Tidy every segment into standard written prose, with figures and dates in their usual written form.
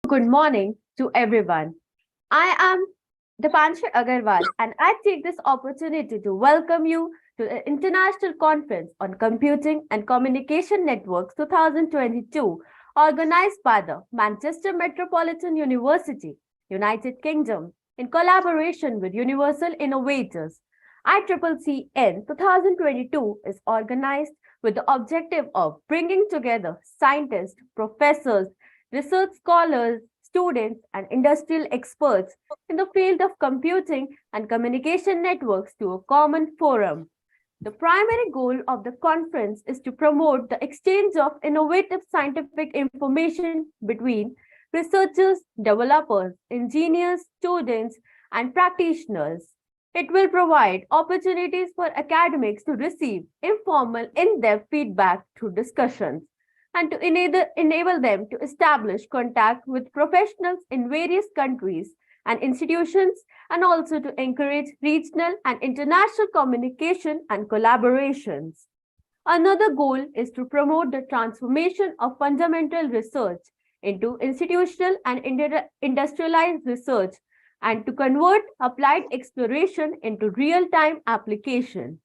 good morning to everyone. I am Dipanshu Agarwal and I take this opportunity to welcome you to the International Conference on Computing and Communication Networks 2022 organized by the Manchester Metropolitan University, United Kingdom in collaboration with Universal Innovators. ICCCN 2022 is organized with the objective of bringing together scientists, professors, research scholars, students, and industrial experts in the field of computing and communication networks to a common forum. The primary goal of the conference is to promote the exchange of innovative scientific information between researchers, developers, engineers, students, and practitioners. It will provide opportunities for academics to receive informal, in-depth feedback through discussions and to enable them to establish contact with professionals in various countries and institutions, and also to encourage regional and international communication and collaborations. Another goal is to promote the transformation of fundamental research into institutional and industrialized research and to convert applied exploration into real-time application.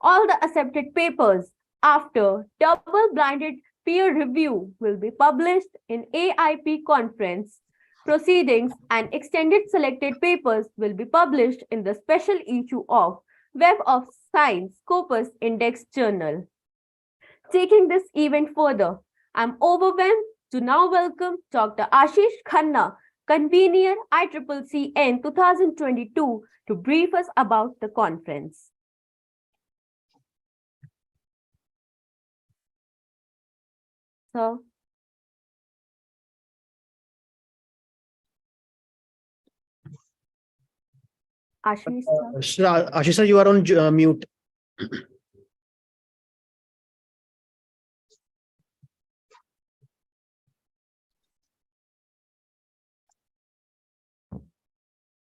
All the accepted papers after double-blinded peer review will be published in AIP conference proceedings, and extended selected papers will be published in the special issue of Web of Science Scopus Index Journal. Taking this event further, I'm overwhelmed to now welcome Dr. Ashish Khanna, convener ICCCN 2022, to brief us about the conference. So, Ashish, Ashish sir, you are on mute.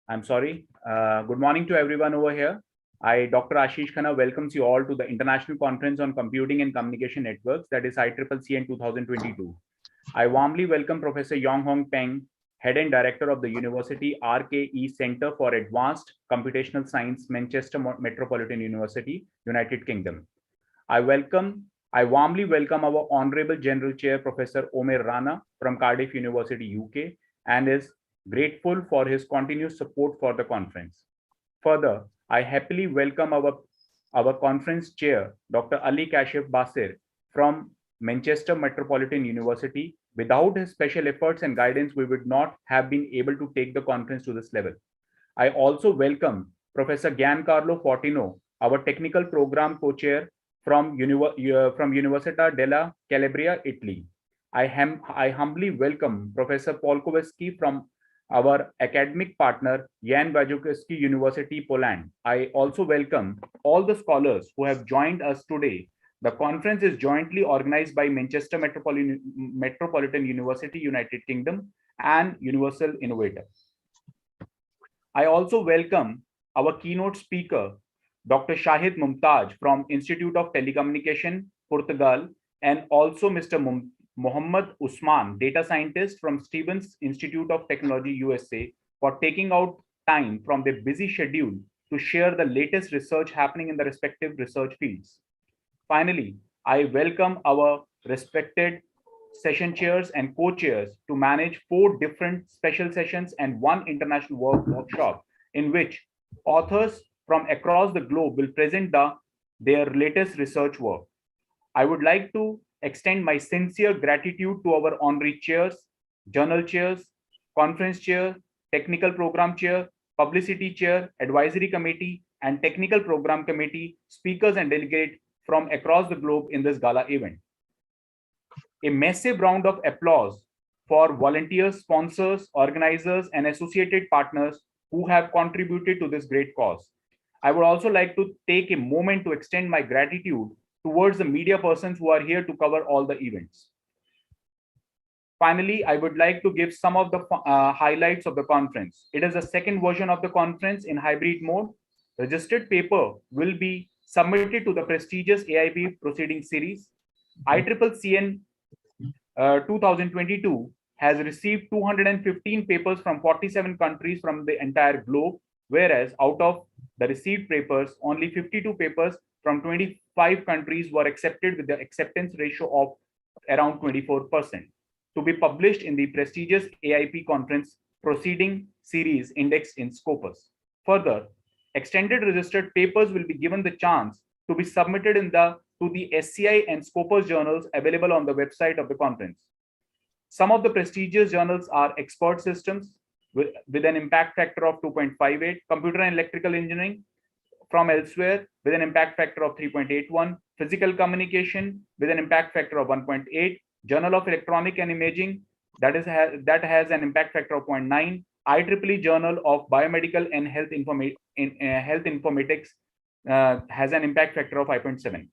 I'm sorry. Good morning to everyone over here. I, Dr. Ashish Khanna, welcomes you all to the International Conference on Computing and Communication Networks, that is ICCCN 2022. I warmly welcome Professor Yong Hong Peng, Head and Director of the University RKE Center for Advanced Computational Science, Manchester Metropolitan University, United Kingdom. I warmly welcome our Honorable General Chair, Professor Omer Rana from Cardiff University, UK, and is grateful for his continuous support for the conference. Further, I happily welcome our conference chair, Dr. Ali Kashif Basir from Manchester Metropolitan University. Without his special efforts and guidance, we would not have been able to take the conference to this level. I also welcome Professor Giancarlo Fortino, our technical program co-chair from Università della Calabria, Italy. I humbly welcome Professor Polkowski from our academic partner, Jan Wajciechowski University, Poland. I also welcome all the scholars who have joined us today. The conference is jointly organized by Manchester Metropolitan University, United Kingdom, and Universal Innovators. I also welcome our keynote speaker, Dr. Shahid Mumtaz from Institute of Telecommunication, Portugal, and also Mr. Mohammad Usman, data scientist from Stevens Institute of Technology, USA, for taking out time from their busy schedule to share the latest research happening in the respective research fields. Finally, I welcome our respected session chairs and co-chairs to manage 4 different special sessions and 1 international workshop in which authors from across the globe will present their latest research work. I would like to extend my sincere gratitude to our honorary chairs, journal chairs, conference chair, technical program chair, publicity chair, advisory committee, and technical program committee, speakers and delegates from across the globe in this gala event. A massive round of applause for volunteers, sponsors, organizers, and associated partners who have contributed to this great cause. I would also like to take a moment to extend my gratitude towards the media persons who are here to cover all the events. Finally, I would like to give some of the highlights of the conference. It is the second version of the conference in hybrid mode. Registered paper will be submitted to the prestigious AIP proceeding series. ICCCN 2022 has received 215 papers from 47 countries from the entire globe, whereas out of the received papers, only 52 papers from 25 countries were accepted with the acceptance ratio of around 24%, to be published in the prestigious AIP conference proceeding series indexed in Scopus. Further, extended registered papers will be given the chance to be submitted to the SCIE and Scopus journals available on the website of the conference. Some of the prestigious journals are Expert Systems with an impact factor of 2.58, Computer and Electrical Engineering from elsewhere with an impact factor of 3.81, Physical Communication with an impact factor of 1.8, Journal of Electronic and Imaging that has an impact factor of 0.9, IEEE Journal of Biomedical and Health Informatics has an impact factor of 5.7.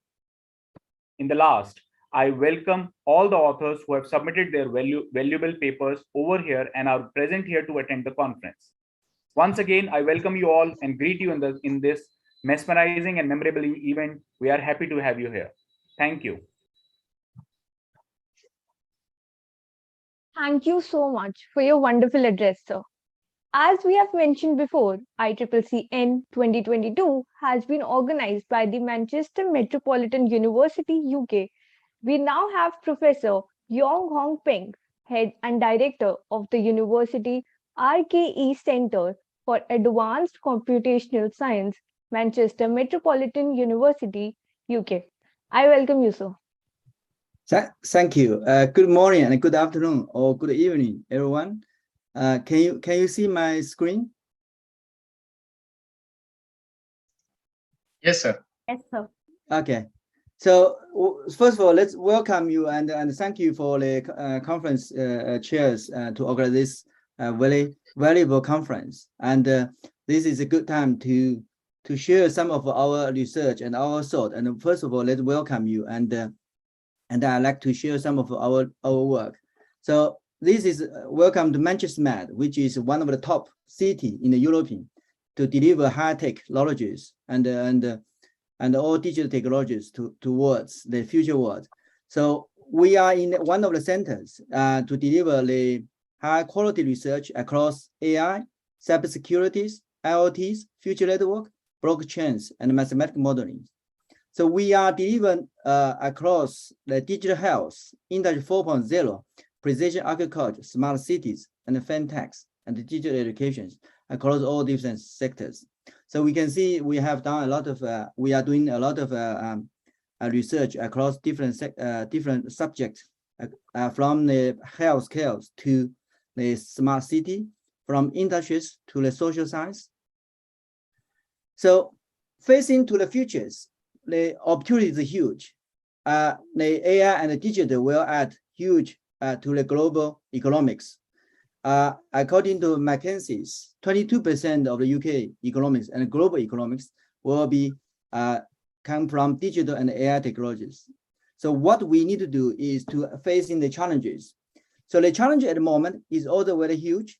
In the last, I welcome all the authors who have submitted their valuable papers over here and are present here to attend the conference. Once again, I welcome you all and greet you in this mesmerizing and memorable event. We are happy to have you here. Thank you. Thank you so much for your wonderful address, sir. As we have mentioned before, ICCCN-2022 has been organized by the Manchester Metropolitan University, UK. We now have Professor Yong Hong Peng, Head and Director of the University RKE Center for Advanced Computational Science, Manchester Metropolitan University, UK. I welcome you, sir. Thank you. Good morning and good afternoon or good evening, everyone. Can you see my screen? Yes, sir. Yes, sir. Okay. So first of all, let's welcome you and thank you for the conference chairs to organize this very valuable conference. And this is a good time to share some of our research and our thought. And first of all, let's welcome you and I'd like to share some of our work. So this is welcome to Manchester Met, which is one of the top city in the European to deliver high-tech technologies and all digital technologies towards the future world. So we are in one of the centers to deliver the high-quality research across AI, cybersecurities, IoTs, future network, blockchains, and mathematical modeling. So we are delivering across the digital health, Industry 4.0, precision agriculture, smart cities, and fintechs, and the digital education across all different sectors. So we can see we have done a lot of, we are doing a lot of research across different subjects, from the healthcare to the smart city, from industries to the social science. So facing to the futures, the opportunity is huge. The AI and the digital will add huge to the global economics. According to McKinsey's, 22% of the UK economics and global economics will be come from digital and AI technologies. So what we need to do is to facing the challenges. So the challenge at the moment is also very huge.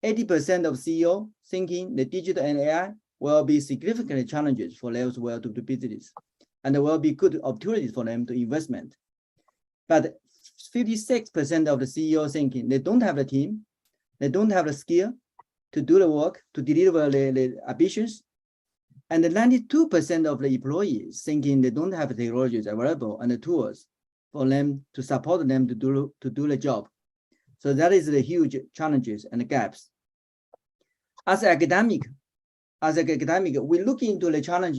80% of CEO thinking the digital and AI will be significant challenges for those who will to do business, and there will be good opportunities for them to investment. But 56% of the CEO thinking they don't have the team, they don't have the skill to do the work, to deliver the ambitions. And the 92% of the employees thinking they don't have the technologies available and the tools for them to support them to do the job. So that is the huge challenges and the gaps. As an academic, we look into the challenge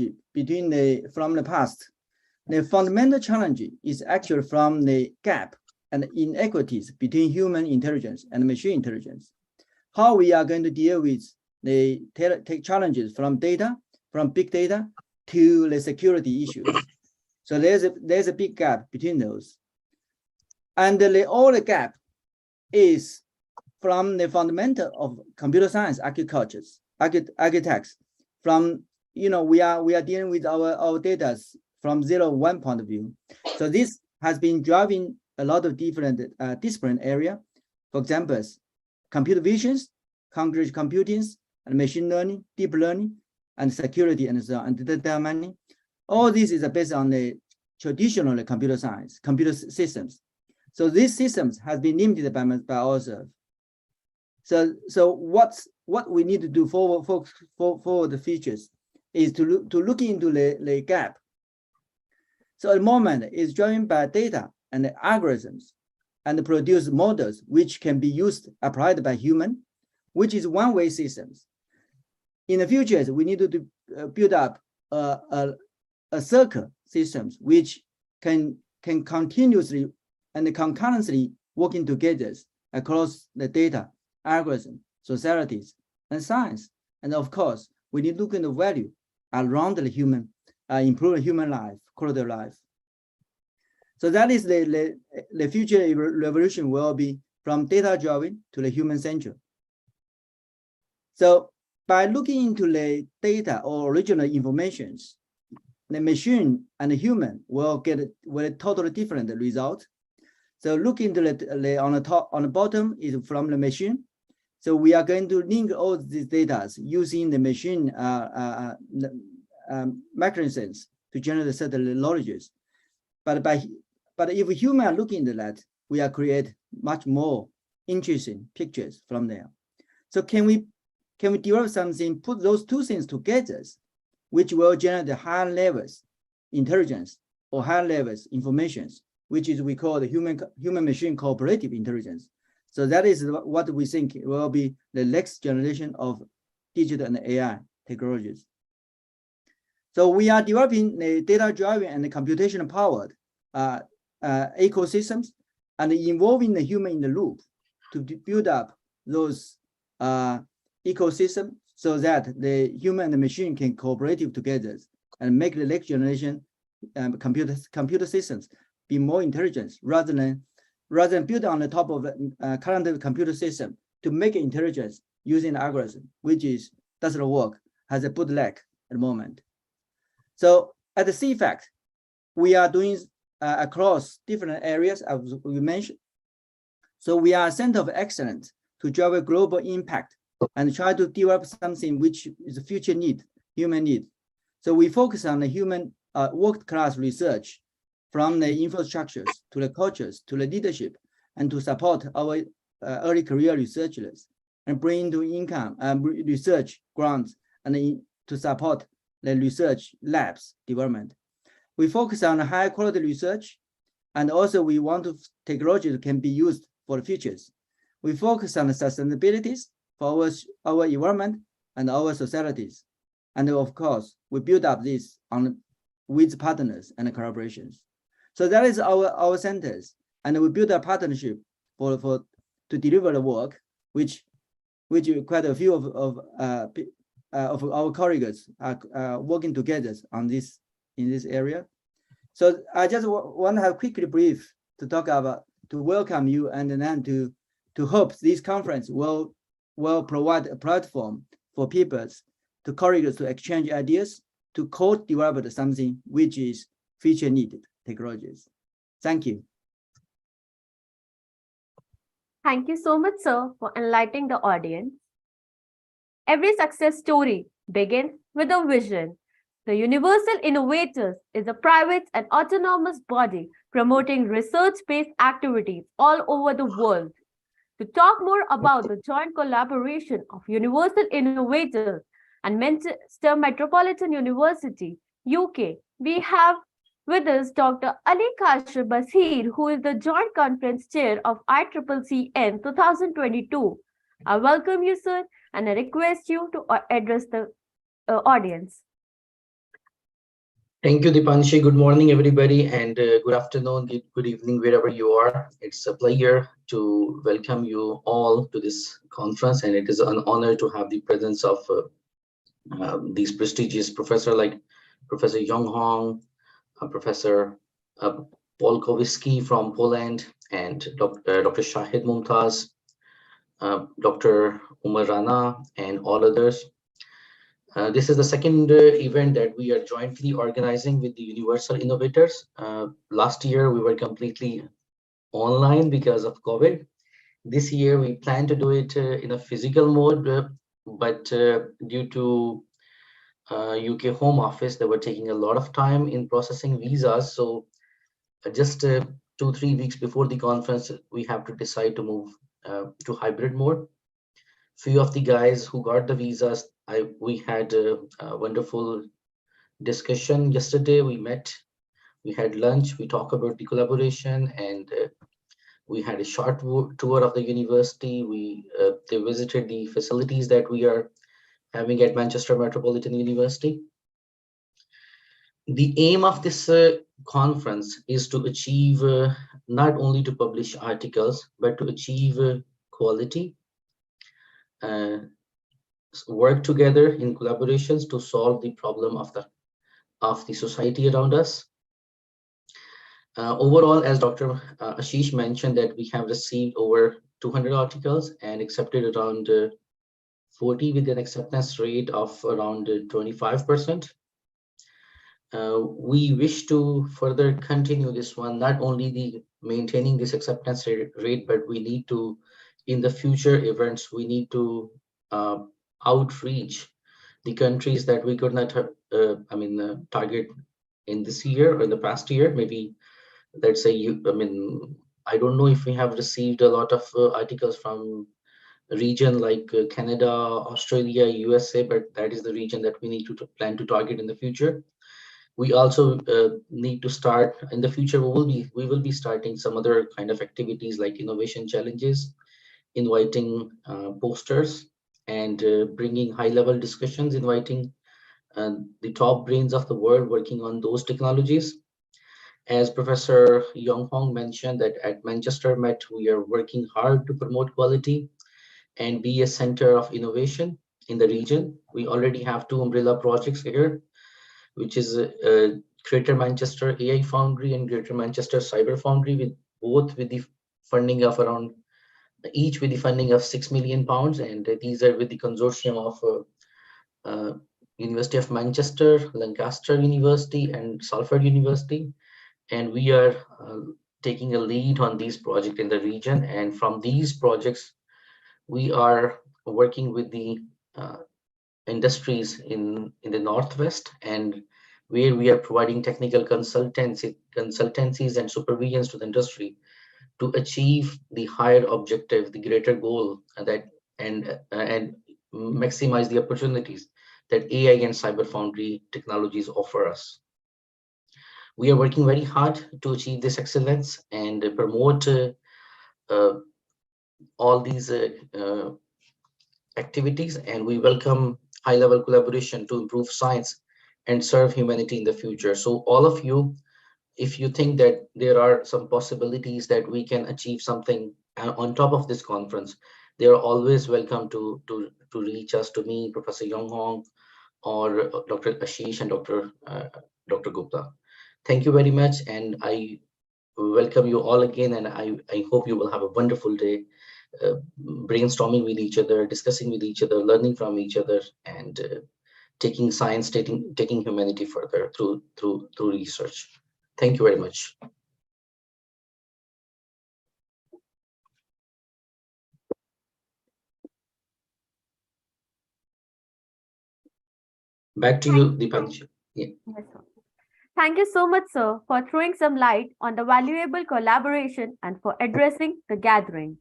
from the past. The fundamental challenge is actually from the gap and inequities between human intelligence and machine intelligence. How we are going to deal with the challenges from data, from big data to the security issues. So there's a big gap between those. And all the gap is from the fundamental of computer science architects. From, we are dealing with our data from 0-1 point of view. So this has been driving a lot of different discipline area. For example, computer visions, concrete computing, and machine learning, deep learning, and security, and so on, and data mining. All this is based on the traditional computer science, computer systems. So these systems has been limited by ourselves. So what we need to do for the futures is to look into the gap. So at the moment it's driven by data and the algorithms and produce models which can be applied by human, which is one-way systems. In the future, we need to build up a circle systems which can continuously and concurrently working together across the data, algorithm, societies, and science. And of course, we need to look at the value around the human, improve human life, quality of life. So that is the future revolution will be from data-driven to the human-centered. So by looking into the data or original informations, the machine and the human will get a totally different result. So look into on the top, on the bottom is from the machine. So we are going to link all these data using the machine mechanisms to generate certain knowledges. But if human are looking into that, we are create much more interesting pictures from there. So can we develop something, put those two things together, which will generate the higher levels intelligence or higher levels informations, which is we call the human machine cooperative intelligence. So that is what we think will be the next generation of digital and AI technologies. So we are developing the data-driven and the computation-powered ecosystems and involving the human in the loop to build up those ecosystem so that the human and the machine can cooperate together and make the next generation computer systems be more intelligent rather than build on the top of current computer system to make intelligence using the algorithm, which doesn't work, has a bootleg at the moment. So at the CFACT, we are doing across different areas, as we mentioned. So we are a center of excellence to drive a global impact and try to develop something which is a future need, human need. So we focus on the human world-class research from the infrastructures to the cultures to the leadership and to support our early career researchers and bring into income research grants and to support the research labs development. We focus on high quality research, and also we want technology that can be used for the futures. We focus on the sustainabilities for our environment and our societies. And of course, we build up this with partners and collaborations. So that is our centers, and we build a partnership to deliver the work, which quite a few of our colleagues are working together on this in this area. So I just want to have quickly brief to talk about, to welcome you, and then to hope this conference will provide a platform for people, to colleagues to exchange ideas, to co-develop something which is future needed technologies. Thank you. Thank you so much, sir, for enlightening the audience. Every success story begins with a vision. The Universal Innovators is a private and autonomous body promoting research-based activities all over the world. To talk more about the joint collaboration of Universal Innovators and Manchester Metropolitan University, UK, we have with us Dr. Ali Kashif Basir, who is the Joint Conference Chair of ICCCN 2022. I welcome you, sir, and I request you to address the audience. Thank you, Dipanshi. Good morning, everybody, and good afternoon, good evening, wherever you are. It's a pleasure to welcome you all to this conference, and it is an honor to have the presence of these prestigious professors like Professor Yong Hong, Professor Paul Kowalski from Poland, and Dr. Shahid Mumtaz, Dr. Umar Rana, and all others. This is the second event that we are jointly organizing with the Universal Innovators. Last year, we were completely online because of COVID. This year, we plan to do it in a physical mode, but due to UK Home Office, they were taking a lot of time in processing visas. So just to 2-3 weeks before the conference, we have to decide to move to hybrid mode. Few of the guys who got the visas, we had a wonderful discussion yesterday. We met, we had lunch, we talked about the collaboration, and we had a short tour of the university. They visited the facilities that we are having at Manchester Metropolitan University. The aim of this conference is to achieve not only to publish articles, but to achieve quality, work together in collaborations to solve the problem of the society around us. Overall, as Dr. Ashish mentioned, that we have received over 200 articles and accepted around 40 with an acceptance rate of around 25%. We wish to further continue this one, not only the maintaining this acceptance rate, but we need to, in the future events, we need to outreach the countries that we could not target in this year or in the past year. Maybe, let's say, I don't know if we have received a lot of articles from a region like Canada, Australia, USA, but that is the region that we need to plan to target in the future. We also need to start in the future. We will be starting some other kind of activities like innovation challenges, inviting posters, and bringing high-level discussions, inviting the top brains of the world working on those technologies. As Professor Yong Hong mentioned, that at Manchester Met, we are working hard to promote quality and be a center of innovation in the region. We already have 2 umbrella projects here, which is Greater Manchester AI Foundry and Greater Manchester Cyber Foundry, with the funding of around, each with the funding of £6 million, and these are with the consortium of University of Manchester, Lancaster University, and Salford University. And we are taking a lead on these projects in the region. And from these projects, we are working with the industries in the Northwest, and where we are providing technical consultancies and supervisions to the industry to achieve the higher objective, the greater goal, and maximize the opportunities that AI and cyber foundry technologies offer us. We are working very hard to achieve this excellence and promote all these activities, and we welcome high-level collaboration to improve science and serve humanity in the future. So all of you, if you think that there are some possibilities that we can achieve something on top of this conference, they are always welcome to reach us, to me, Professor Yong Hong, or Dr. Ashish and Dr. Gupta. Thank you very much, and I welcome you all again, and I hope you will have a wonderful day brainstorming with each other, discussing with each other, learning from each other, and taking science, taking humanity further through research. Thank you very much. Back to you, Deepanshi. Yeah. Yes, sir. Thank you so much, sir, for throwing some light on the valuable collaboration and for addressing the gathering.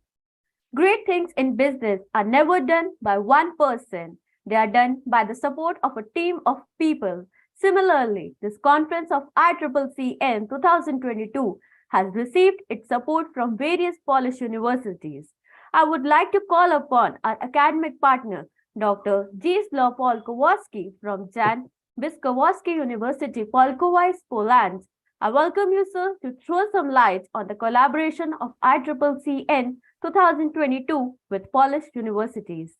Great things in business are never done by one person. They are done by the support of a team of people. Similarly, this conference of ICCCN-2022 has received its support from various Polish universities. I would like to call upon our academic partner, Dr. Zdzisław Polkowski from Jan Wyszkowski University, Polkowice, Poland. I welcome you, sir, to throw some light on the collaboration of ICCCN 2022 with Polish universities.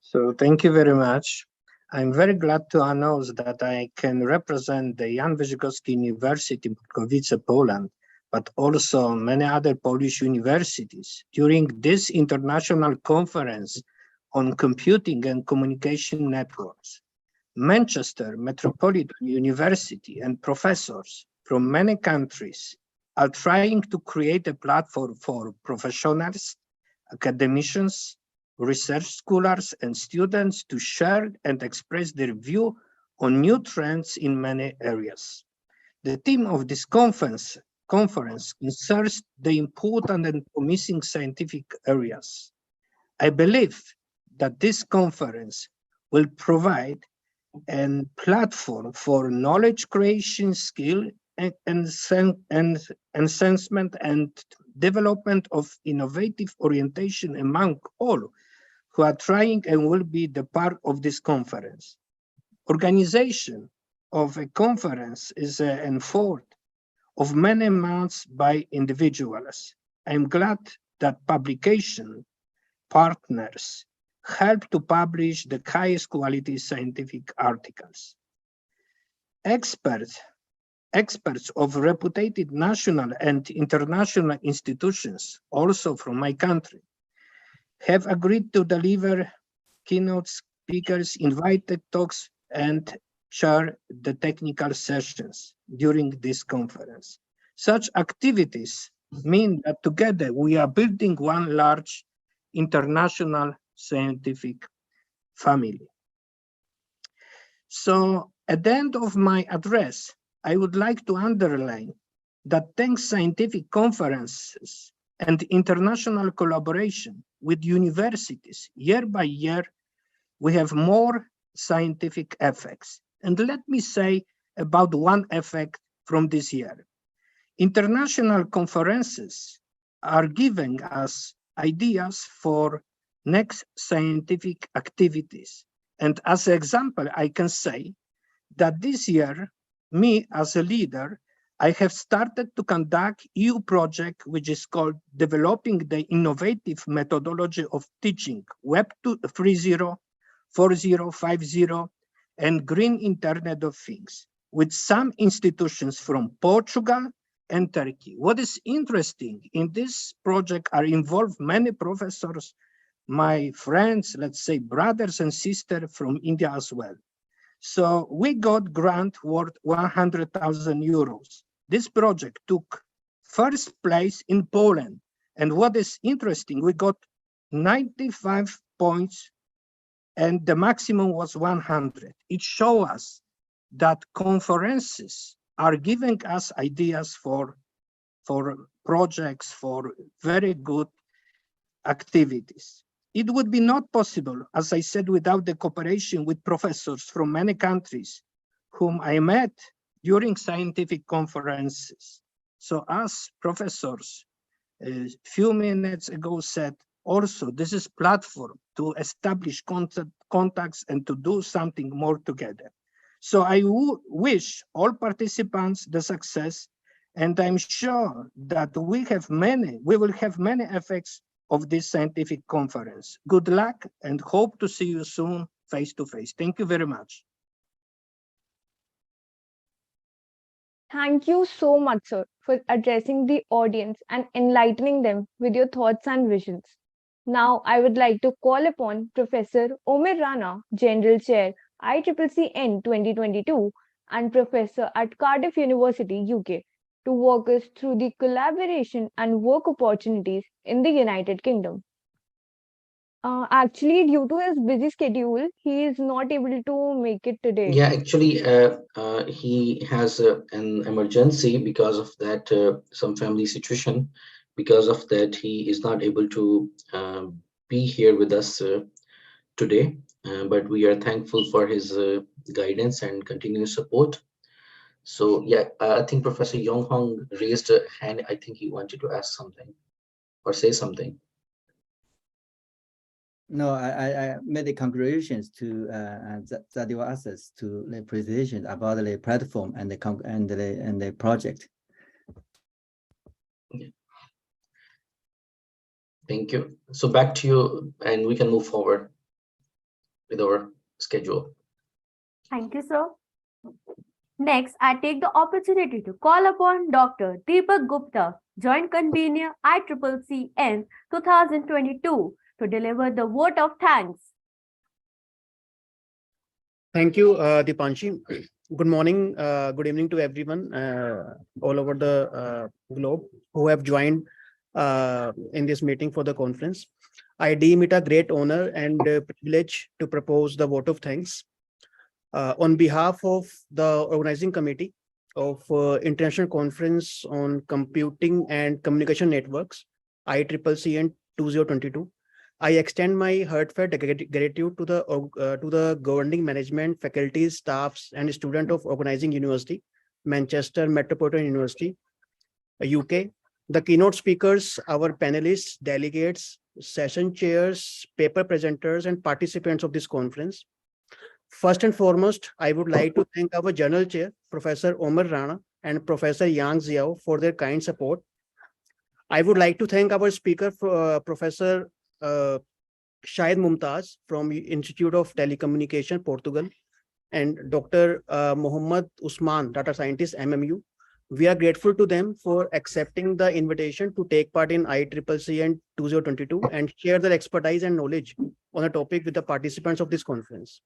So thank you very much. I'm very glad to announce that I can represent the Jan Wyszkowski University in Polkowice, Poland, but also many other Polish universities during this international conference on computing and communication networks. Manchester Metropolitan University and professors from many countries are trying to create a platform for professionals, academicians, research scholars, and students to share and express their view on new trends in many areas. The theme of this conference conference concerns the important and promising scientific areas. I believe that this conference will provide a platform for knowledge creation, skill enhancement and development of innovative orientation among all who are trying and will be the part of this conference. Organization of a conference is an effort of many months by individuals. I'm glad that publication partners help to publish the highest quality scientific articles. Experts of reputed national and international institutions, also from my country, have agreed to deliver keynote speakers, invited talks, and chair the technical sessions during this conference. Such activities mean that together we are building one large international scientific family. So at the end of my address, I would like to underline that thanks scientific conferences and international collaboration with universities, year by year, we have more scientific effects. And let me say about one effect from this year. International conferences are giving us ideas for next scientific activities. And as an example, I can say that this year, me as a leader, I have started to conduct EU project, which is called Developing the Innovative Methodology of Teaching, Web 3.0, 4.0, 5.0, and Green Internet of Things, with some institutions from Portugal and Turkey. What is interesting in this project are involved many professors, my friends, let's say brothers and sisters from India as well. So we got grant worth 100,000 euros. This project took first place in Poland. And what is interesting, we got 95 points and the maximum was 100. It shows us that conferences are giving us ideas for projects, for very good activities. It would be not possible, as I said, without the cooperation with professors from many countries whom I met during scientific conferences. So as professors a few minutes ago said, also this is platform to establish contacts and to do something more together. So I wish all participants the success, and I'm sure that we will have many effects of this scientific conference. Good luck and hope to see you soon face to face. Thank you very much. Thank you so much, sir, for addressing the audience and enlightening them with your thoughts and visions. Now, I would like to call upon Professor Omer Rana, General Chair, ICCCN-2022, and Professor at Cardiff University, UK, to walk us through the collaboration and work opportunities in the United Kingdom. Actually, due to his busy schedule, he is not able to make it today. Yeah, actually, he has an emergency because of that, some family situation. Because of that, he is not able to be here with us today. But we are thankful for his guidance and continuous support. So yeah, I think Professor Yong Hong raised a hand. I think he wanted to ask something or say something. No, I made the congratulations to Zadil Access to the presentation about the platform and the project. Yeah. Thank you. So back to you, and we can move forward with our schedule. Thank you, sir. Next, I take the opportunity to call upon Dr. Deepak Gupta, Joint Convener, ICCCN 2022, to deliver the vote of thanks. Thank you, Dipanshi. Good morning, good evening to everyone all over the globe who have joined in this meeting for the conference. I deem it a great honor and privilege to propose the vote of thanks. On behalf of the organizing committee, of International Conference on Computing and Communication Networks, ICCCN 2022. I extend my heartfelt gratitude to the governing management, faculties, staffs, and students of Organizing University, Manchester Metropolitan University, UK, the keynote speakers, our panelists, delegates, session chairs, paper presenters, and participants of this conference. First and foremost, I would like to thank our Journal Chair, Professor Omar Rana and Professor Yang Ziao for their kind support. I would like to thank our speaker, Professor Shahid Mumtaz from Institute of Telecommunication, Portugal, and Dr. Mohammad Usman, data scientist, MMU. We are grateful to them for accepting the invitation to take part in ICCCN 2022 and share their expertise and knowledge on a topic with the participants of this conference.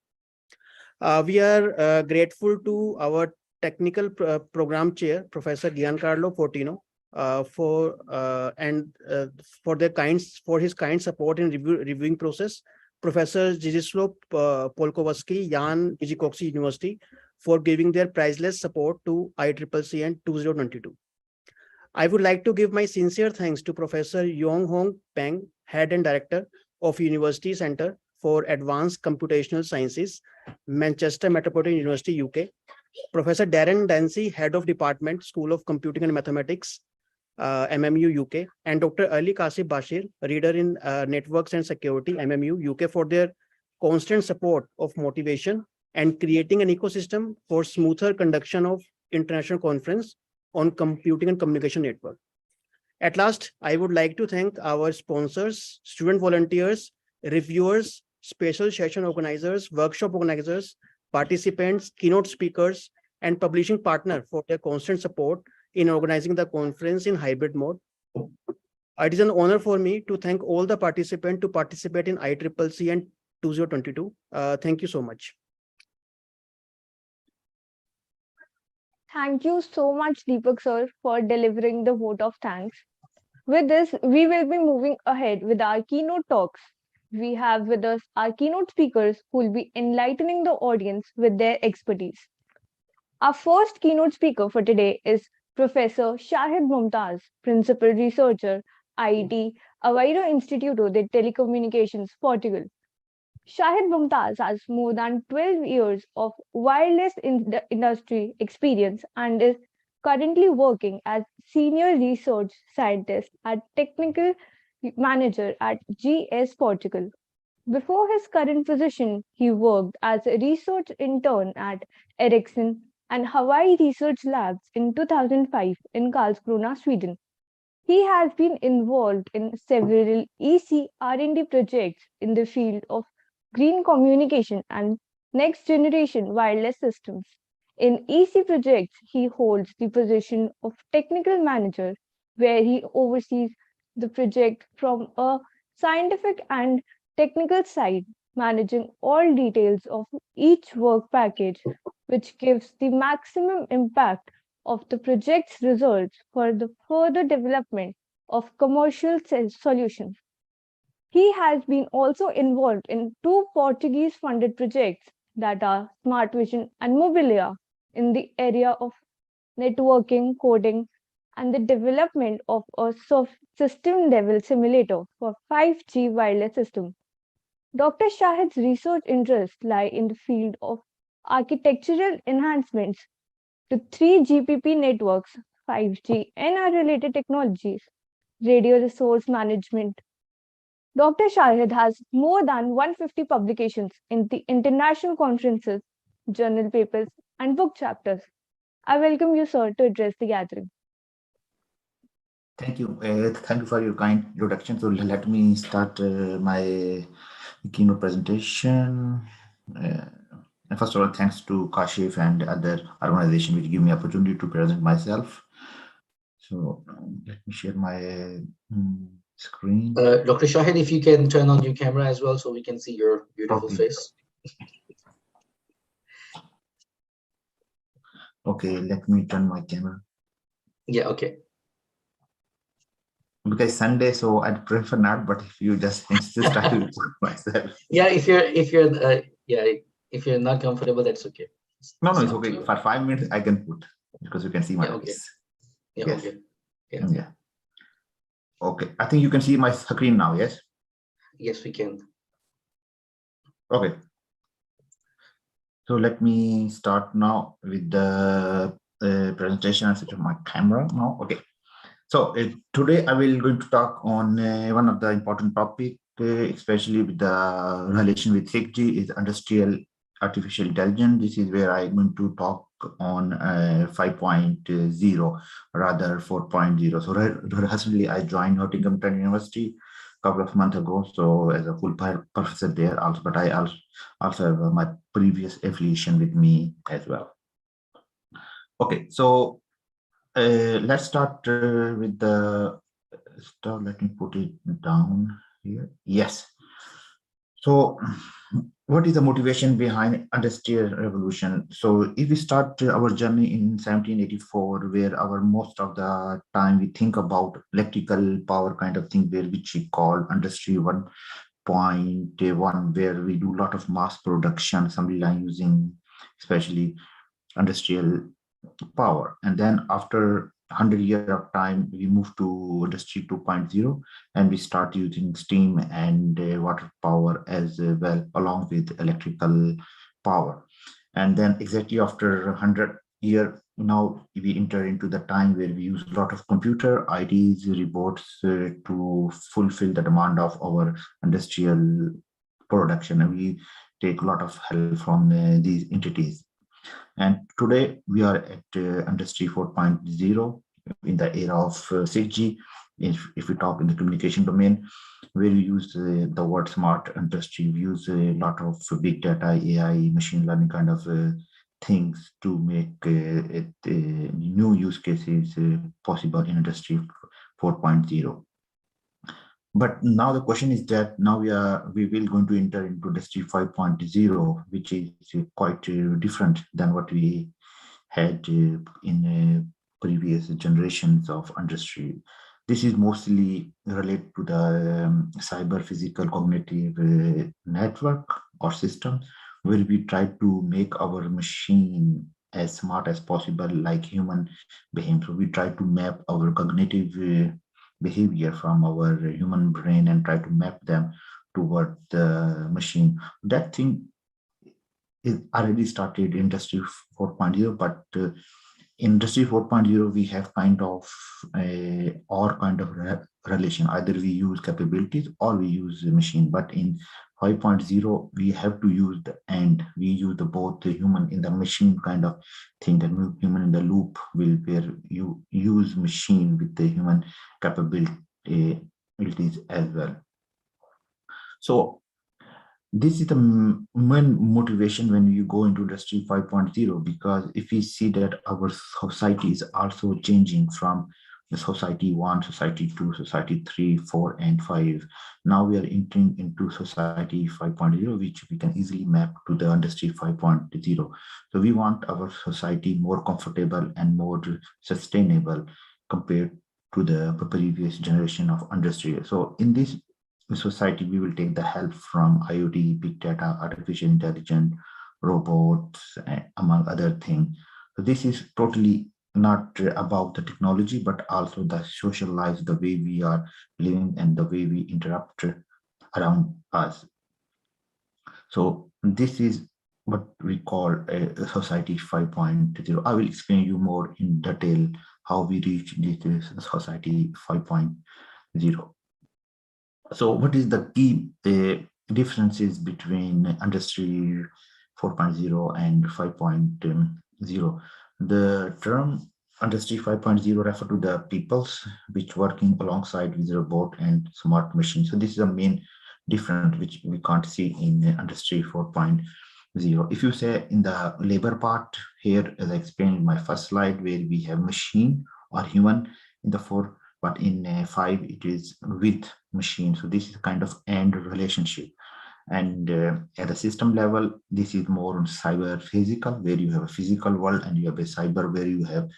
We are grateful to our technical program chair, Professor Giancarlo Fortino, for his kind support in reviewing process. Professor Zdzislaw Polkowski, Jan Wyszykowski University, for giving their priceless support to ICCCN 2022. I would like to give my sincere thanks to Professor Yong Hong Peng, Head and Director of University Center for Advanced Computational Sciences, Manchester Metropolitan University, UK, Professor Darren Dancy, Head of Department, School of Computing and Mathematics, MMU, UK, and Dr. Ali Kasib Bashir, Reader in Networks and Security, MMU, UK, for their constant support of motivation and creating an ecosystem for smoother conduction of international conference on computing and communication network. At last, I would like to thank our sponsors, student volunteers, reviewers, special session organizers, workshop organizers, participants, keynote speakers, and publishing partner for their constant support in organizing the conference in hybrid mode. It is an honor for me to thank all the participants to participate in ICCCN 2022. Thank you so much. Thank you so much, Deepak sir, for delivering the vote of thanks. With this, we will be moving ahead with our keynote talks. We have with us our keynote speakers who will be enlightening the audience with their expertise. Our first keynote speaker for today is Professor Shahid Mumtaz, Principal Researcher, IIT Aveiro Instituto de Telecomunicações, Portugal. Shahid Mumtaz has more than 12 years of wireless industry experience and is currently working as Senior Research Scientist and Technical Manager at GS Portugal. Before his current position, he worked as a research intern at Ericsson and Hawaii Research Labs in 2005 in Karlskrona, Sweden. He has been involved in several EC R&D projects in the field of green communication and next generation wireless systems. In EC projects, he holds the position of technical manager, where he oversees the project from a scientific and technical side, managing all details of each work package, which gives the maximum impact of the project's results for the further development of commercial solutions. He has been also involved in 2 Portuguese-funded projects that are Smart Vision and Mobilia in the area of networking, coding, and the development of a system-level simulator for 5G wireless system. Dr. Shahid's research interests lie in the field of architectural enhancements to 3GPP networks, 5G, NR-related technologies, radio resource management. Dr. Shahid has more than 150 publications in the international conferences, journal papers, and book chapters. I welcome you, sir, to address the gathering. Thank you. Thank you for your kind introduction. So let me start my keynote presentation. And first of all, thanks to Kashif and other organizations which give me opportunity to present myself. So let me share my screen. Dr. Shahid, if you can turn on your camera as well so we can see your beautiful face. Okay, let me turn my camera. Yeah, okay. Because Sunday, so I'd prefer not, but if you just insist, I will put myself. Yeah, if you're not comfortable, that's okay. No, it's okay. For 5 minutes, I can put. because you can see my okay. face. Yeah, Yes. okay. Yeah. Yeah. Okay, I think you can see my screen now, yes? Yes, we can. Okay. So let me start now with the presentation. I switch on my camera now. Okay. So today I will going to talk on one of the important topic, especially with the relation with 6G, is industrial artificial intelligence. This is where I'm going to talk on 5.0 rather 4.0. So recently I joined Nottingham University a couple of months ago, so as a full professor there also, but I also have my previous affiliation with me as well. Okay, so let's start with the stuff. Let me put it down here. Yes. So what is the motivation behind industrial revolution? So if we start our journey in 1784, where our most of the time we think about electrical power kind of thing, which we call industry 1.1, where we do a lot of mass production, assembly line using especially industrial power. And then after 100 years of time, we move to industry 2.0, and we start using steam and water power as well, along with electrical power. And then exactly after 100 years, now we enter into the time where we use a lot of computer, IDs, robots to fulfill the demand of our industrial production. And we take a lot of help from these entities. And today we are at industry 4.0 in the era of 6G. If we talk in the communication domain, where we use the word smart industry, we use a lot of big data, AI, machine learning kind of things to make new use cases possible in industry 4.0. But now the question is that now we will going to enter into industry 5.0, which is quite different than what we had in previous generations of industry. This is mostly related to the cyber physical cognitive network or system, where we try to make our machine as smart as possible, like human behavior. So we try to map our cognitive behavior from our human brain and try to map them toward the machine. That thing is already started in industry 4.0, but industry 4.0 we have kind of or kind of relation. Either we use capabilities or we use the machine. But in 5.0 we have to use the and we use the both the human in the machine kind of thing. The human in the loop will where you use machine with the human capabilities as well. So this is the main motivation when you go into industry 5.0, because if we see that our society is also changing from the society 1, society 2, society 3, 4, and 5. Now we are entering into society 5.0, which we can easily map to the industry 5.0. So we want our society more comfortable and more sustainable compared to the previous generation of industry. So in this society, we will take the help from IoT, big data, artificial intelligence, robots, among other things. So this is totally not about the technology, but also the social lives, the way we are living and the way we interact around us. So this is what we call a society 5.0. I will explain you more in detail how we reach this society 5.0. So what is the key differences between industry 4.0 and 5.0? The term industry 5.0 refer to the peoples which working alongside with robot and smart machines. So this is the main difference which we can't see in industry 4.0. If you say in the labor part here, as I explained in my first slide, where we have machine or human in the 4, but in 5 it is with machine. So this is kind of end relationship. And at the system level, this is more on cyber physical, where you have a physical world, and you have a cyber where you have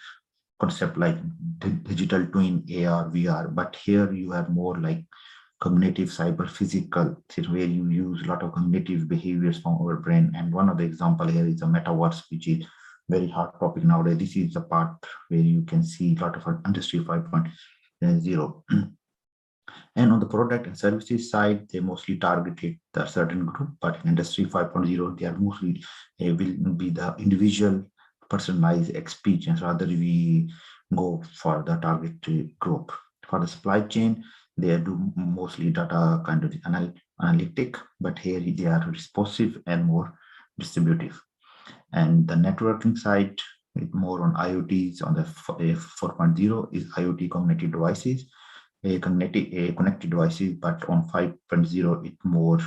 concept like digital twin, AR, VR. But here you have more like cognitive cyber physical, where you use a lot of cognitive behaviors from our brain. And one of the example here is a metaverse, which is very hot topic nowadays. This is the part where you can see a lot of Industry 5.0. And on the product and services side, they mostly targeted a certain group, but in Industry 5.0, they are mostly will be the individual personalized experience. Rather, we go for the target group. For the supply chain, they do mostly data kind of analytic, but here they are responsive and more distributive. And the networking side, with more on IoTs on the 4.0 is IoT cognitive devices, connected devices, but on 5.0 it's more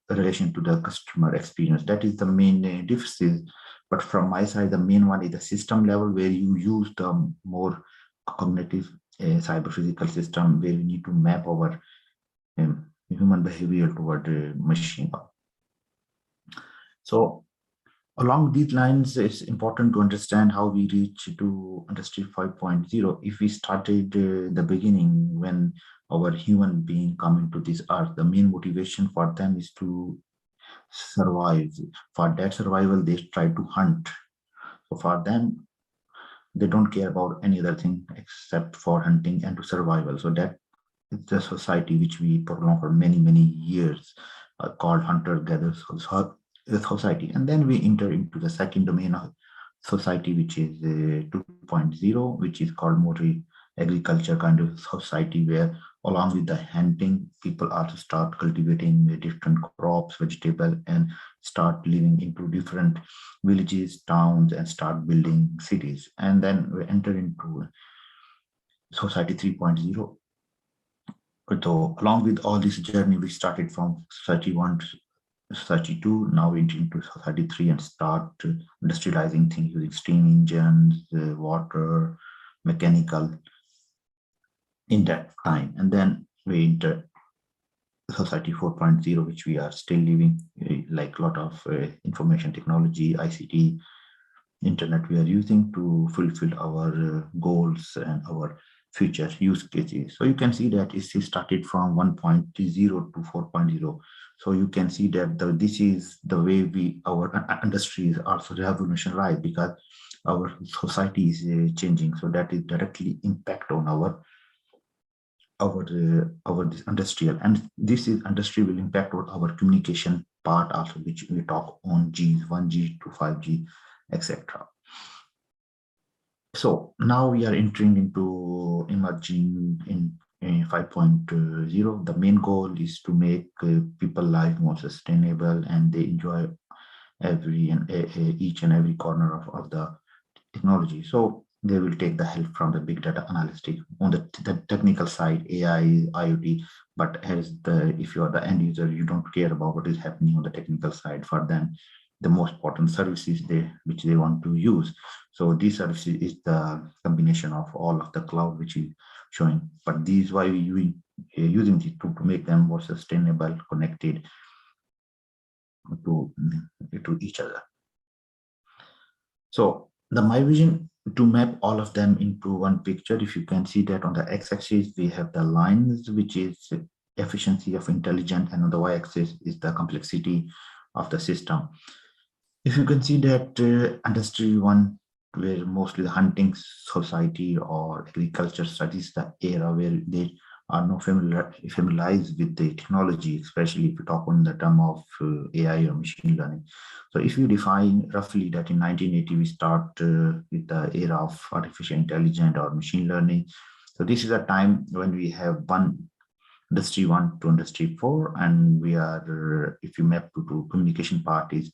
relation to the customer experience. That is the main difference. But from my side, the main one is the system level, where you use the more cognitive cyber physical system, where we need to map our human behavior toward machine. So along these lines, it's important to understand how we reach to Industry 5.0. If we started the beginning, when our human being come into this earth, the main motivation for them is to survive. For that survival, they try to hunt. So for them, they don't care about any other thing except for hunting and to survival. So that is the society which we prolong for many, many years, called hunter-gatherer society. And then we enter into the second domain of society, which is 2.0, which is called more agriculture kind of society, where along with the hunting, people also start cultivating different crops, vegetable, and start living into different villages, towns, and start building cities. And then we enter into society 3.0. So along with all this journey, we started from society 1 to society 2, now we enter into society 3 and start industrializing things using steam engines, water, mechanical in that time. And then we enter society 4.0, which we are still living, like a lot of information technology, ICT, internet we are using to fulfill our goals and our future use cases. So you can see that it started from 1.0 to 4.0. So you can see that this is the way our industry is also revolutionized, because our society is changing. So that is directly impact on our this industrial, and this is industry will impact on our communication part also, which we talk on G, 1G to 5G, etc. So now we are entering into emerging in 5.0. The main goal is to make people life more sustainable, and they enjoy each and every corner of the technology. So they will take the help from the big data analytics on the technical side, AI, IoT. But if you are the end user, you don't care about what is happening on the technical side. For them, the most important services which they want to use. So these services is the combination of all of the cloud which is showing. But these why we using it to make them more sustainable, connected to each other. So my vision to map all of them into one picture. If you can see that on the x-axis we have the lines, which is efficiency of intelligence, and on the y-axis is the complexity of the system. If you can see that industry 1, where mostly the hunting society or agriculture studies, the era where they are not familiarized with the technology, especially if you talk on the term of AI or machine learning. So if you define roughly that in 1980, we start with the era of artificial intelligence or machine learning. So this is a time when we have industry 1 to industry 4, and we are, if you map to communication part is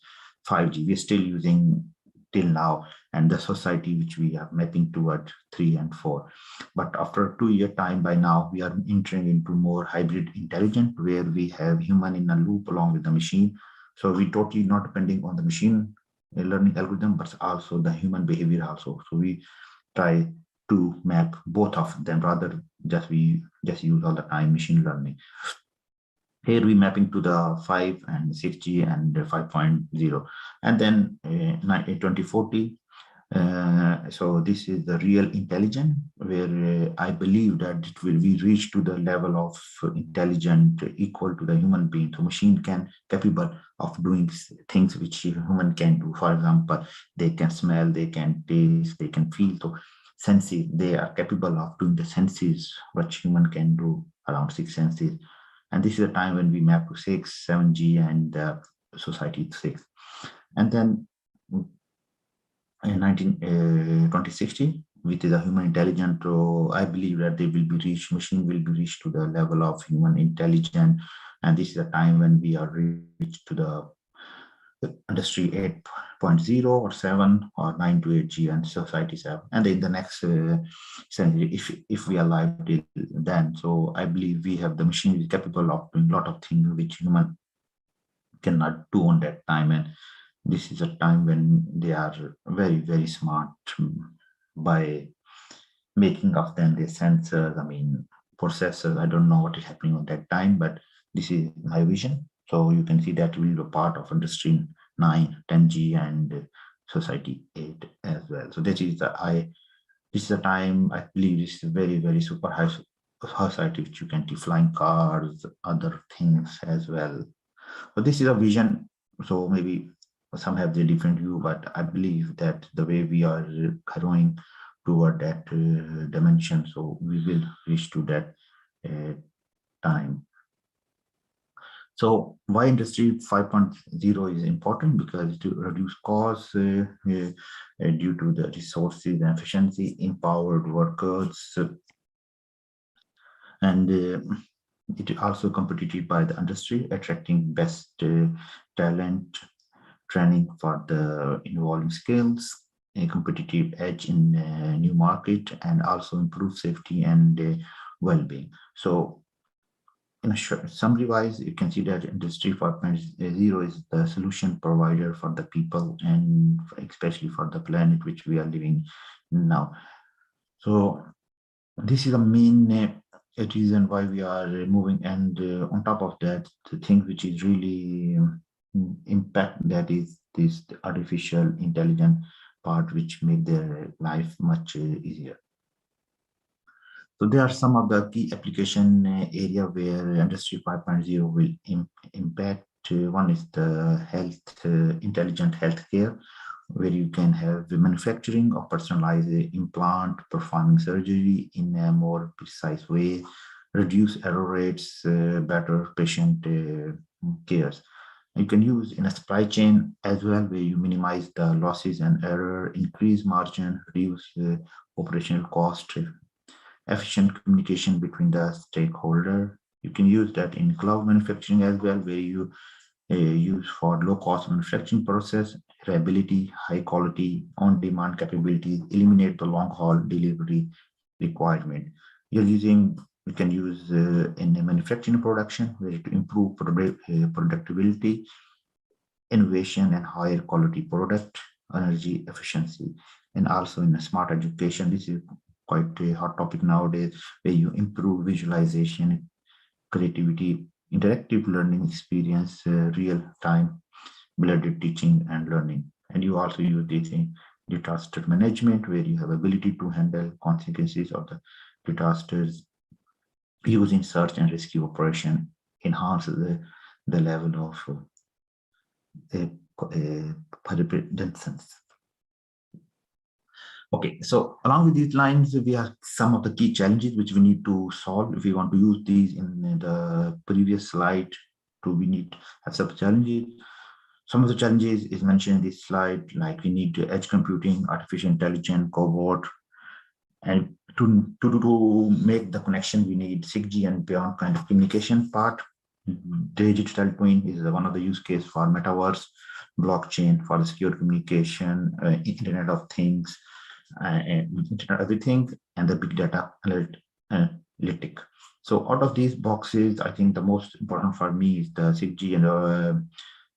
5G, we're still using till now, and the society which we are mapping toward 3 and 4. But after a 2-year time, by now we are entering into more hybrid intelligence, where we have human in a loop along with the machine. So we totally not depending on the machine learning algorithm, but also the human behavior also. So we try to map both of them, rather we just use all the time machine learning. Here we mapping to the 5 and 6G and 5.0. And then in 2040, So this is the real intelligence, where I believe that it will be reached to the level of intelligent equal to the human being. So machine can capable of doing things which human can do. For example, they can smell, they can taste, they can feel. So senses, they are capable of doing the senses what human can do, around 6 senses. And this is a time when we map to 6, 7G, and society 6. And then in 2060, with the human intelligence, I believe that they will be reached, machine will be reached to the level of human intelligence. And this is a time when we are reached to the industry 8.0 or 7 or 9 to 8G and society 7. And in the next century, if we are alive till then, so I believe we have the machine is capable of doing a lot of things which human cannot do on that time. And this is a time when they are very, very smart by making of them the sensors, I mean, processors. I don't know what is happening on that time, but this is my vision. So you can see that will be a part of industry 9, 10G, and society 8 as well. So this is the time I believe this is very, very super high society, which you can see flying cars, other things as well. So this is a vision. So maybe some have the different view, but I believe that the way we are growing toward that dimension, so we will reach to that time. So why industry 5.0 is important? Because to reduce costs due to the resources and efficiency, empowered workers, and it is also competitive by the industry, attracting best talent, training for the evolving skills, a competitive edge in new market, and also improve safety and well-being. So in a short summary wise, you can see that industry 4.0 is the solution provider for the people and especially for the planet which we are living now. So this is the main reason why we are moving, and on top of that, the thing which is really impact, that is this artificial intelligence part, which make their life much easier. So there are some of the key application area where industry 5.0 will impact. One is the health, intelligent healthcare, where you can have the manufacturing of personalized implant, performing surgery in a more precise way, reduce error rates, better patient cares. You can use in a supply chain as well, where you minimize the losses and error, increase margin, reduce operational cost, efficient communication between the stakeholder. You can use that in cloud manufacturing as well, where you use for low-cost manufacturing process, reliability, high quality, on-demand capabilities, eliminate the long-haul delivery requirement. You can use in a manufacturing production, where to improve productivity, innovation, and higher quality product, energy efficiency, and also in a smart education. This is quite a hot topic nowadays, where you improve visualization, creativity, interactive learning experience, real-time blended teaching and learning. And you also use this in disaster management, where you have ability to handle consequences of the disasters using search and rescue operation, enhance the level of preparedness. Okay, so along with these lines, we have some of the key challenges which we need to solve. If we want to use these in the previous slide, we need to have some challenges. Some of the challenges is mentioned in this slide, like we need edge computing, artificial intelligence, cobot, and to make the connection, we need 6G and beyond kind of communication part. Digital twin is one of the use case for metaverse, blockchain for the secure communication, Internet of Things, Internet everything, and the big data analytic. So out of these boxes, I think the most important for me is the 6G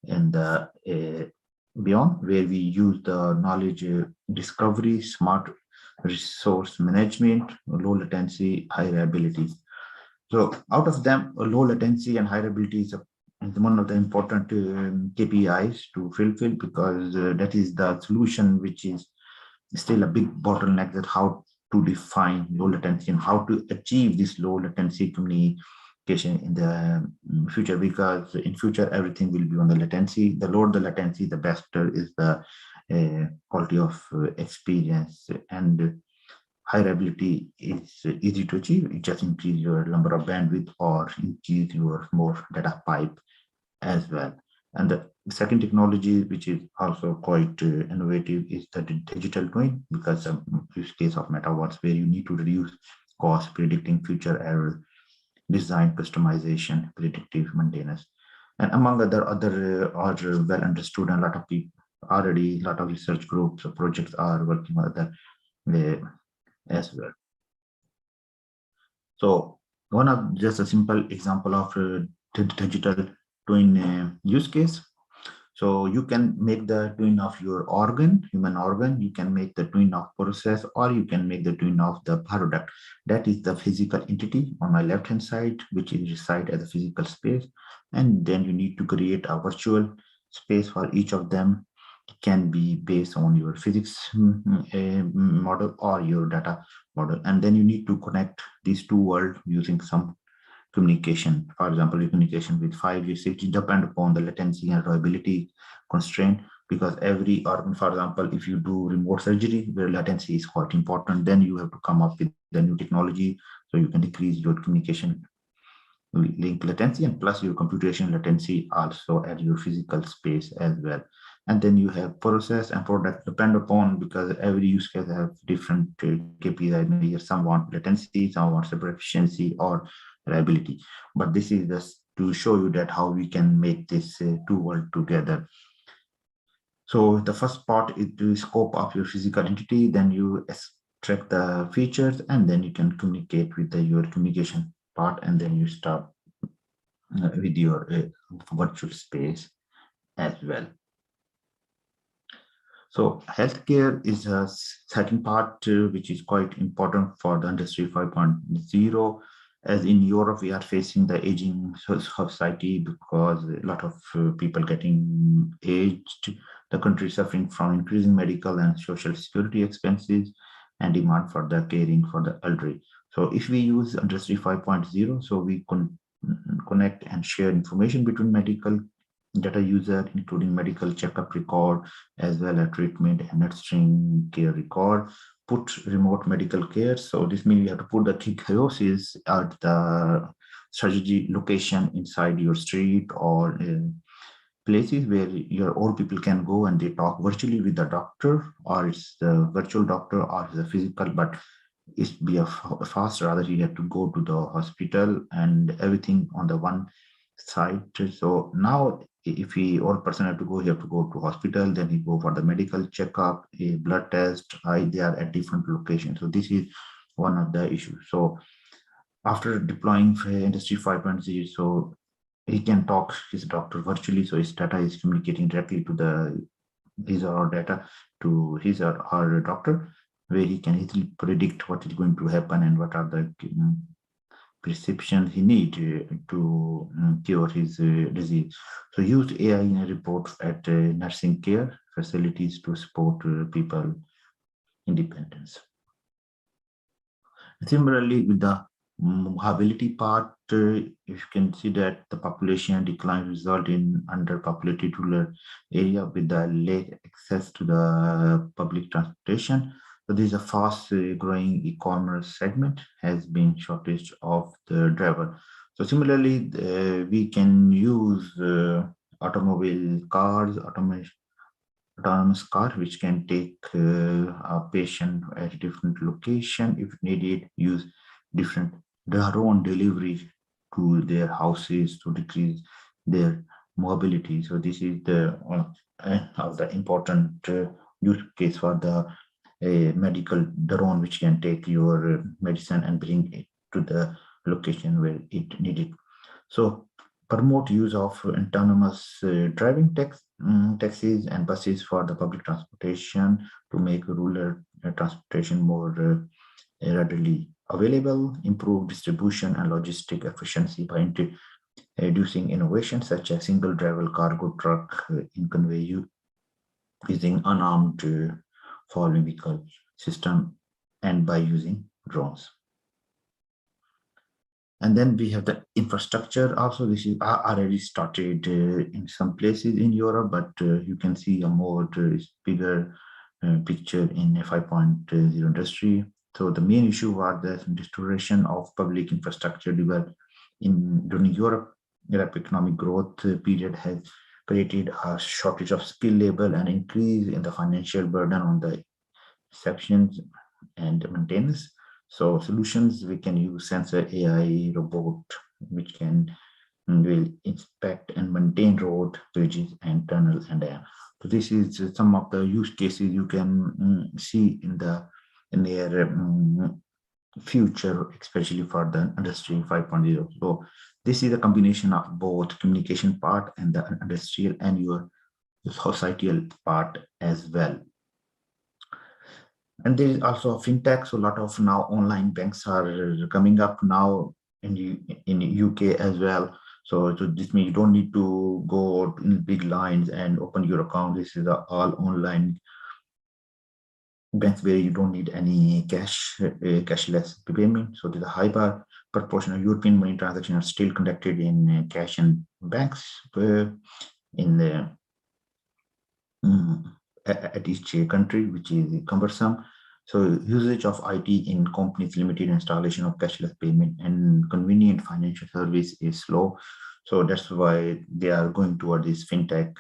and the beyond, where we use the knowledge discovery, smart resource management, low latency, high reliability. So out of them, low latency and high reliability is one of the important KPIs to fulfill, because that is the solution which is still a big bottleneck that how to define low latency and how to achieve this low latency communication in the future, because in future everything will be on the latency. The lower the latency, the better is the quality of experience, and high reliability is easy to achieve. You just increase your number of bandwidth or increase your more data pipe as well. And the second technology, which is also quite innovative, is the digital twin, because of use case of metaverse, where you need to reduce cost, predicting future error, design customization, predictive maintenance, and among other are well understood, and a lot of people already, a lot of research groups or projects are working on that as well. So one of just a simple example of digital twin use case. So you can make the twin of your organ, human organ, you can make the twin of process, or you can make the twin of the product. That is the physical entity on my left hand side, which is reside as a physical space. And then you need to create a virtual space for each of them. It can be based on your physics model or your data model. And then you need to connect these two worlds using some communication. For example, your communication with 5G, 6G depend upon the latency and reliability constraint, because every organ, for example, if you do remote surgery where latency is quite important, then you have to come up with the new technology so you can decrease your communication link latency, and plus your computation latency also at your physical space as well. And then you have process and product depend upon, because every use case have different KPIs. Some want latency, some want super efficiency or reliability. But this is just to show you that how we can make this two worlds together. So the first part is the scope of your physical entity, then you extract the features, and then you can communicate with your communication part, and then you start with your virtual space as well. So healthcare is a second part, which is quite important for the Industry 5.0. As in Europe, we are facing the aging society, because a lot of people getting aged. The country is suffering from increasing medical and social security expenses and demand for the caring for the elderly. So if we use Industry 5.0, so we can connect and share information between medical data user, including medical checkup record, as well as treatment and nursing care record, put remote medical care. So this means you have to put the kiosks at the strategy location inside your street, or places where your old people can go and they talk virtually with the doctor, or it's the virtual doctor, or it's the physical, but it's be a fast, rather you have to go to the hospital and everything on the one side. So now if we old person have to go, he have to go to hospital, then he go for the medical checkup, a blood test, they are at different locations. So this is one of the issues. So after deploying Industry 5.0, so he can talk his doctor virtually, so his data is communicating directly to his or her data to his or her doctor, where he can easily predict what is going to happen and what are the prescriptions he need to cure his disease. So use AI in a report at nursing care facilities to support people independence. Similarly, with the mobility part, if you can see that the population decline result in underpopulated rural area with the lack access to the public transportation. So this is a fast growing e-commerce segment, has been shortage of the driver. So similarly, we can use automobile cars, autonomous car, which can take a patient at a different location if needed, use their own delivery to their houses to decrease their mobility. So this is the important use case for the medical drone, which can take your medicine and bring it to the location where it needed. So promote use of autonomous driving taxis and buses for the public transportation to make rural transportation more readily available, improve distribution and logistic efficiency by introducing innovations such as single driver cargo truck in convey using unarmed following vehicle system and by using drones. And then we have the infrastructure also. This is already started in some places in Europe, but you can see a more bigger picture in a 5.0 industry. So the main issue was the restoration of public infrastructure developed during Europe. Rapid economic growth period has created a shortage of skilled labor and increase in the financial burden on the sections and maintenance. So solutions, we can use sensor AI robot, which will inspect and maintain road, bridges, and tunnels and dams. So this is some of the use cases you can see in the near future, especially for the industry 5.0. So this is a combination of both communication part and the industrial and your societal part as well. And there is also fintech. So a lot of now online banks are coming up now in UK as well. So this means you don't need to go in big lines and open your account. This is all online banks where you don't need any cashless payment. So there's a high proportion of European money transactions are still conducted in cash and banks at each country, which is cumbersome. So usage of IT in companies limited, installation of cashless payment and convenient financial service is slow. So that's why they are going toward this fintech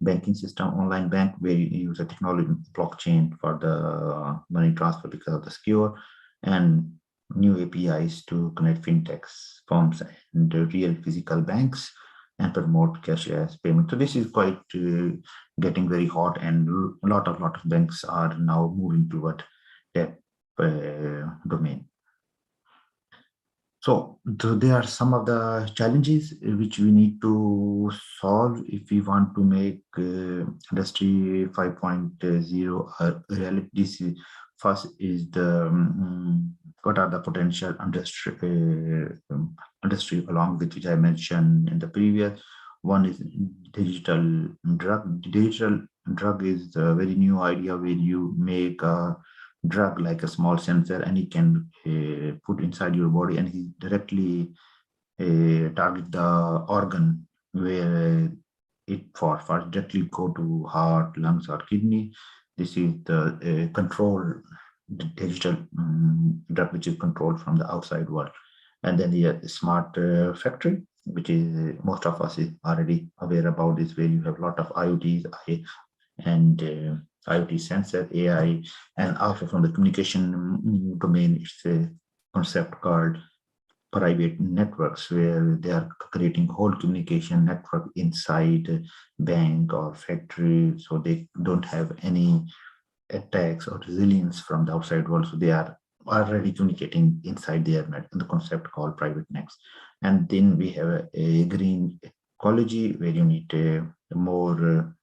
banking system, online bank, where you use a technology blockchain for the money transfer because of the secure, and new APIs to connect fintechs, firms, and the real physical banks and promote cashless payment. So this is quite getting very hot, and a lot of banks are now moving toward that domain. So there are some of the challenges which we need to solve if we want to make industry 5.0 a reality. First is the what are the potential industry along with which I mentioned in the previous. One is digital drug. Digital drug is a very new idea where you make a drug like a small sensor and it can put inside your body and he directly target the organ where it for directly go to heart, lungs, or kidney. This is the digital drug which is controlled from the outside world. And then the smart factory, which is most of us is already aware about this, where you have a lot of IoTs and IoT sensor, AI, and also from the communication domain, it's a concept called private networks, where they are creating whole communication network inside bank or factory, so they don't have any attacks or resilience from the outside world. So they are already communicating inside their net, in the concept called private nets. And then we have a green ecology, where you need a more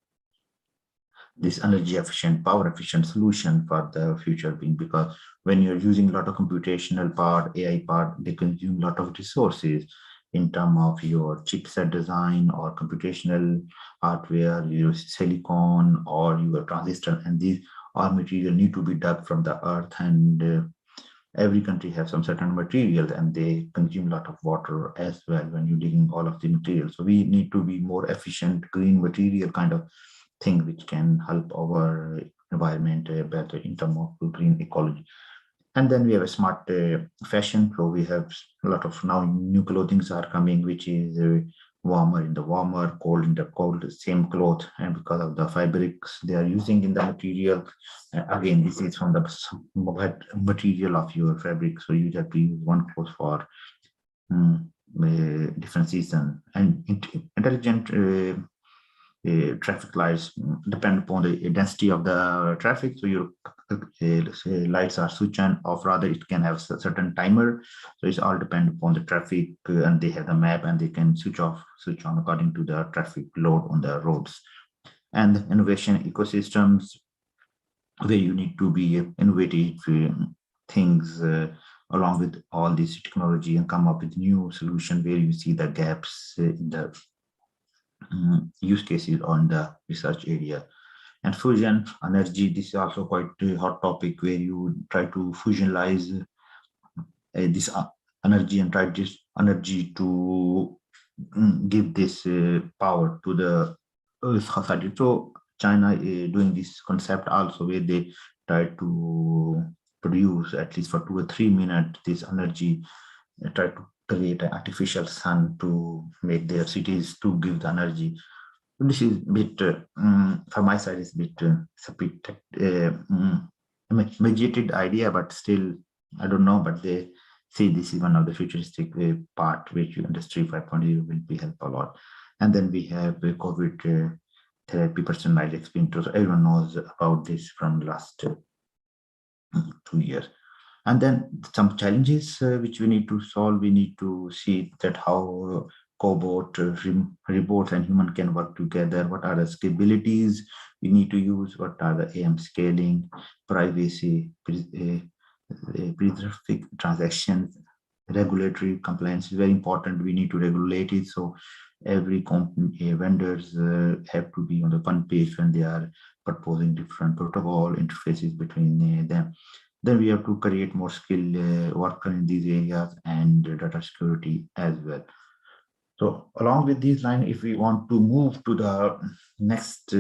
this energy efficient, power efficient solution for the future being, because when you're using a lot of computational part, AI part, they consume a lot of resources in terms of your chipset design or computational hardware, your silicon or your transistor, and these all material need to be dug from the earth, and every country has some certain materials and they consume a lot of water as well when you're digging all of the materials. So we need to be more efficient, green material kind of thing which can help our environment better in terms of green ecology. And then we have a smart fashion. So we have a lot of now new clothing are coming, which is warmer in the warmer, cold in the cold, same cloth. And because of the fabrics they are using in the material, again, this is from the material of your fabric. So you have to use one cloth for different season. And intelligent traffic lights depend upon the density of the traffic. So your lights are switch on off, rather it can have a certain timer. So it's all depend upon the traffic, and they have the map and they can switch off, switch on according to the traffic load on the roads. And innovation ecosystems, where you need to be innovative things along with all this technology and come up with new solution where you see the gaps in the use cases on the research area. And fusion energy, this is also quite a hot topic where you try to fusionize this energy and try this energy to give this power to the society. So China is doing this concept also where they try to produce at least for 2 or 3 minutes this energy, try to create an artificial sun to make their cities to give the energy. This is a bit, from my side, it's a bit mediated idea, but still, I don't know, but they see this is one of the futuristic part which Industry 5.0 will be help a lot. And then we have COVID therapy, personalized experience. So everyone knows about this from the last 2 years. And then some challenges which we need to solve. We need to see that how cobot, robots, and human can work together. What are the scalabilities we need to use? What are the AM scaling, privacy, preserving transactions, regulatory compliance is very important. We need to regulate it. So every company, vendors have to be on the one page when they are proposing different protocol interfaces between them. Then we have to create more skilled worker in these areas and data security as well. So along with these lines, if we want to move to the next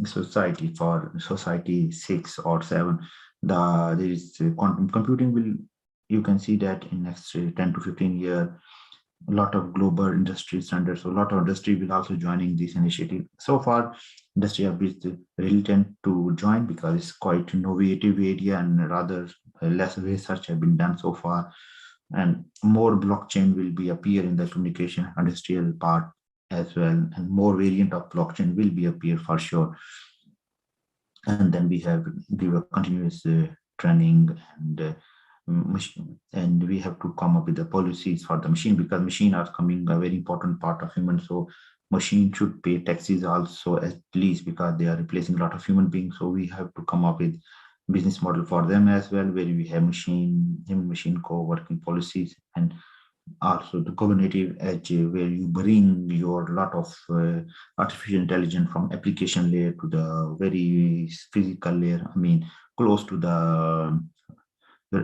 society, for society 6 or 7, there is quantum computing will, you can see that in next 10 to 15 years, a lot of global industry standards, so a lot of industry will also joining this initiative. So far, industry have been reluctant to join because it's quite innovative area and rather less research have been done so far. And more blockchain will be appear in the communication industrial part as well, and more variant of blockchain will be appear for sure. And then we have give a continuous training and we have to come up with the policies for the machine, because machine are becoming a very important part of human. So machine should pay taxes also at least, because they are replacing a lot of human beings. So we have to come up with business model for them as well, where we have human-machine co-working policies, and also the cognitive edge, where you bring your lot of artificial intelligence from application layer to the very physical layer. I mean, close to the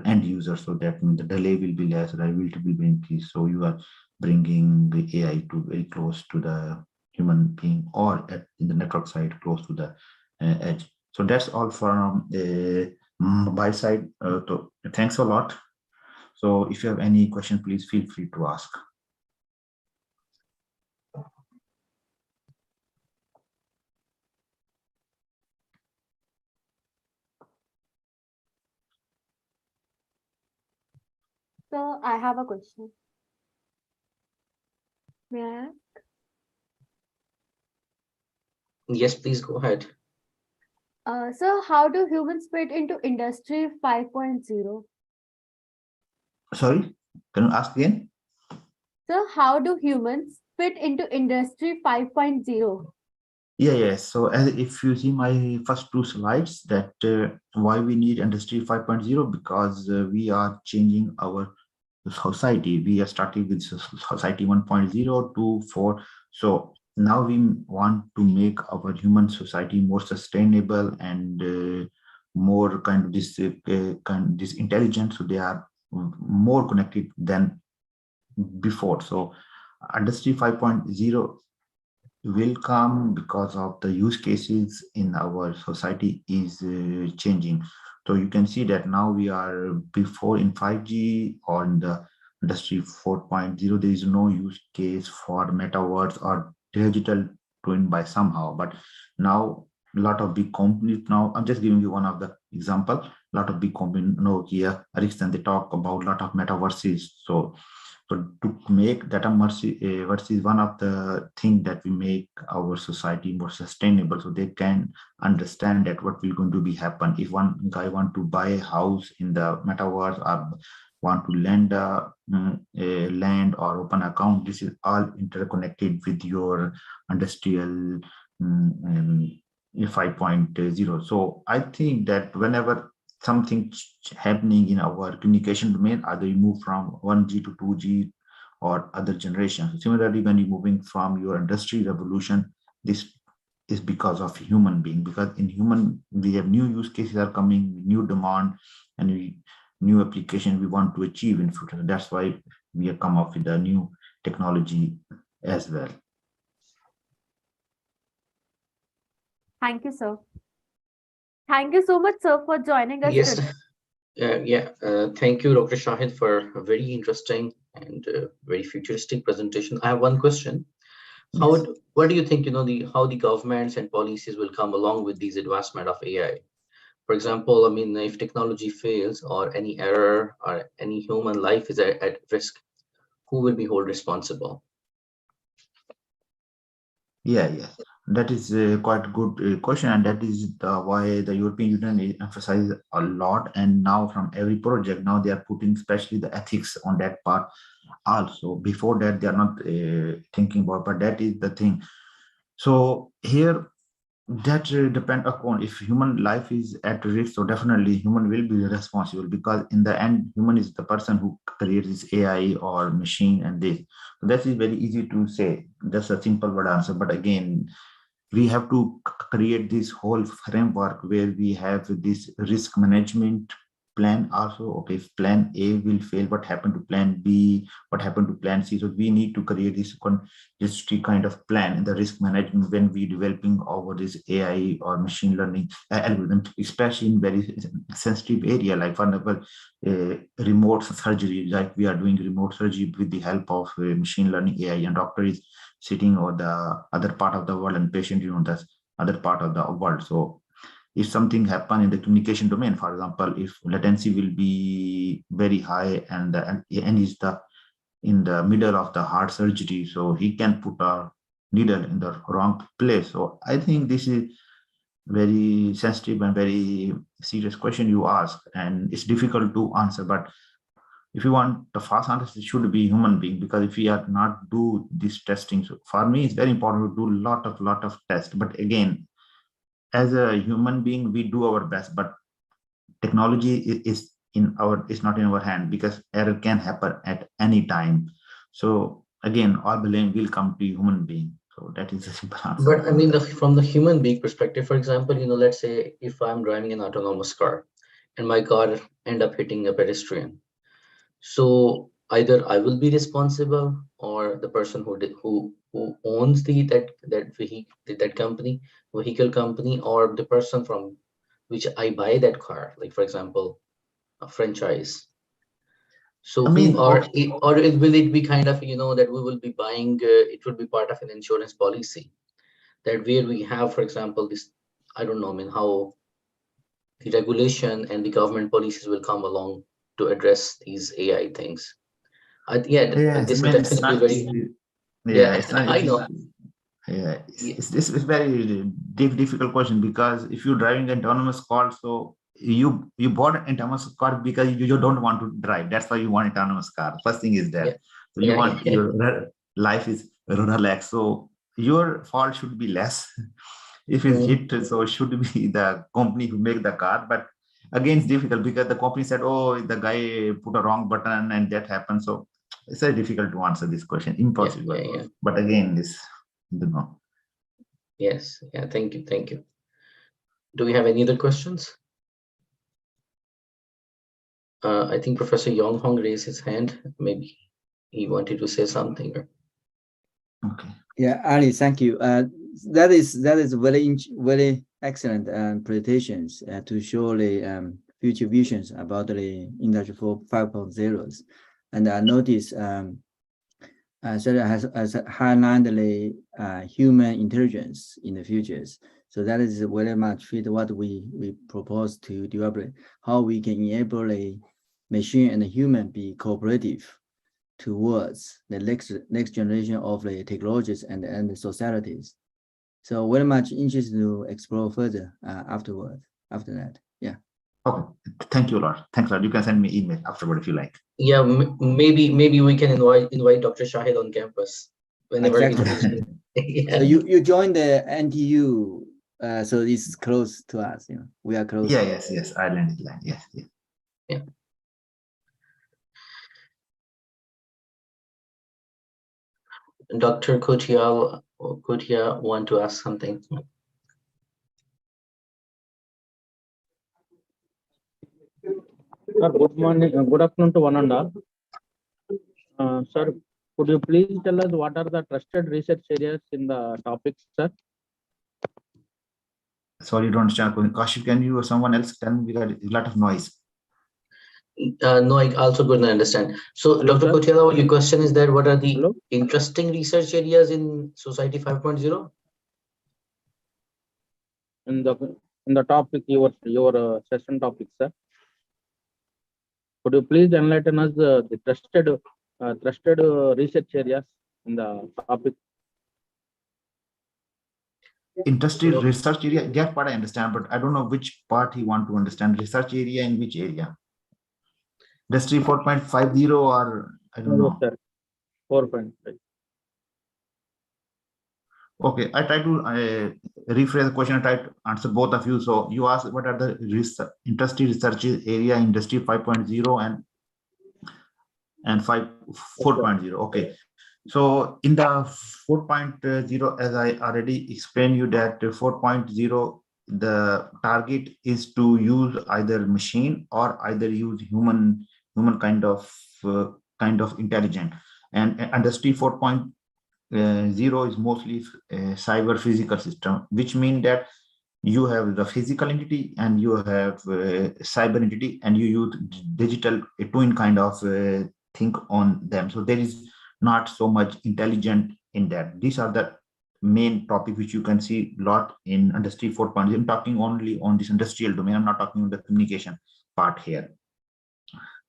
end user, so that the delay will be less, reliability will be increased. So you are bringing the AI to very close to the human being, or in the network side close to the edge. So that's all from my side. So thanks a lot. So if you have any question, please feel free to ask. So I have a question. May I ask? Yes, please go ahead. So how do humans fit into Industry 5.0? Sorry, can you ask again? So how do humans fit into Industry 5.0? Yeah. So if you see my first 2 slides, that why we need Industry 5.0, because we are changing our society. We are starting with society 1.0 to 4. So now we want to make our human society more sustainable and more kind of this intelligent. So they are more connected than before. So Industry 5.0 will come because of the use cases in our society is changing. So you can see that now we are before in 5G or in the Industry 4.0, there is no use case for metaverse or digital twin by somehow. But now a lot of big companies, now I'm just giving you one of the example, a lot of big companies, Nokia, Ericsson, they talk about a lot of metaverses. So to make data versus is one of the things that we make our society more sustainable, so they can understand that what will going to be happen. If one guy want to buy a house in the metaverse or want to lend a land or open account, this is all interconnected with your industrial 5.0. So I think that whenever something happening in our communication domain, either you move from 1G to 2G or other generations. Similarly, when you're moving from your industry revolution, this is because of human being, because in human we have new use cases are coming, new demand, and new application we want to achieve in future. That's why we have come up with a new technology as well. Thank you, sir. Thank you so much, sir, for joining us Yes. today. Thank you, Dr. Shahid, for a very interesting and very futuristic presentation. I have one question. What do you think, how the governments and policies will come along with these advancement of AI? For example, I mean, if technology fails or any error or any human life is at risk, who will be held responsible? Yeah, that is a quite good question, and that is why the European Union emphasizes a lot. And now from every project, now they are putting especially the ethics on that part also. Before that, they are not thinking about, but that is the thing. So here, that depend upon if human life is at risk, so definitely human will be responsible, because in the end human is the person who creates this AI or machine and this. So that is very easy to say, that's a simple word answer. But again, we have to create this whole framework where we have this risk management plan also. Okay, if plan A will fail, what happened to plan B, what happened to plan C? So we need to create this kind of plan in the risk management when we developing over this AI or machine learning algorithm, especially in very sensitive area, like for example, remote surgery. Like we are doing remote surgery with the help of machine learning AI, and doctor is sitting on the other part of the world and patient on the other part of the world. So if something happen in the communication domain, for example, if latency will be very high and is in the middle of the heart surgery, so he can put a needle in the wrong place. So I think this is very sensitive and very serious question you ask, and it's difficult to answer. But if you want the fast answer, it should be human being, because if we are not do this testing, so for me it's very important to do lot of tests. But again, as a human being, we do our best, but technology is not in our hand, because error can happen at any time. So again, all blame will come to human being. So that is a simple answer. But I mean, from the human being perspective, for example, let's say if I'm driving an autonomous car and my car end up hitting a pedestrian, so either I will be responsible, or the person who owns that vehicle company, or the person from which I buy that car, like for example, a franchise. So will it be kind of, that we will be buying, it will be part of an insurance policy, that where we have, for example, this, I don't know, I mean, how the regulation and the government policies will come along to address these AI things. This is definitely I know. It's very difficult question, because if you're driving an autonomous car, so you bought an autonomous car because you don't want to drive. That's why you want an autonomous car. First thing is that. So you want your life is relaxed. So your fault should be less. If it's hit, so it should be the company who make the car. But again, it's difficult because the company said, oh, the guy put a wrong button and that happened. So it's very difficult to answer this question. Impossible. But again, this, no. Yes. Yeah. Thank you. Do we have any other questions? I think Professor Yong Hong raised his hand. Maybe he wanted to say something. Okay. Yeah, Ali, thank you. That is very excellent presentations to show the future visions about the Industry 5.0. And I noticed so that has highlighted the human intelligence in the futures. So that is very much fit what we propose to develop, how we can enable a machine and a human be cooperative towards the next generation of the technologies and the societies. So very much interested to explore further after that. Yeah. Okay. Thank you a lot. Thanks a lot. You can send me email afterward if you like. Yeah, maybe we can invite Dr. Shahid on campus whenever. Exactly. Yeah. So you joined the NTU, so this is close to us. We are close. Yeah. Yes. Ireland. Yes. Yeah. Dr. Kotial, could here want to ask something? Sir, good morning, good afternoon to one and all. Sir, could you please tell us what are the trusted research areas in the topics, sir? Sorry, don't understand. Kashif, can you or someone else tell me, because there's a lot of noise? No, I also couldn't understand. So, Hello, Dr. sir. Kotiala, your question is that what are the Hello? interesting research areas in Society 5.0? In the topic, your session topic, sir. Could you please enlighten us the trusted research areas in the topic? Industry research area, that part I understand, but I don't know which part he want to understand. Research area in which area? Industry 4.50 or I don't know. Sir. 4.5. Okay, I try to rephrase the question. I try to answer both of you. So you asked what are the industry research area, industry 5.0 and 4.0. Okay, so in the 4.0, as I already explained you that 4.0, the target is to use either machine or either use human kind of intelligent. And industry 4.0 is mostly cyber physical system, which means that you have the physical entity and you have cyber entity, and you use digital twin kind of think on them. So there is not so much intelligent in that. These are the main topic which you can see a lot in industry 4.0. I'm talking only on this industrial domain. I'm not talking on the communication part here.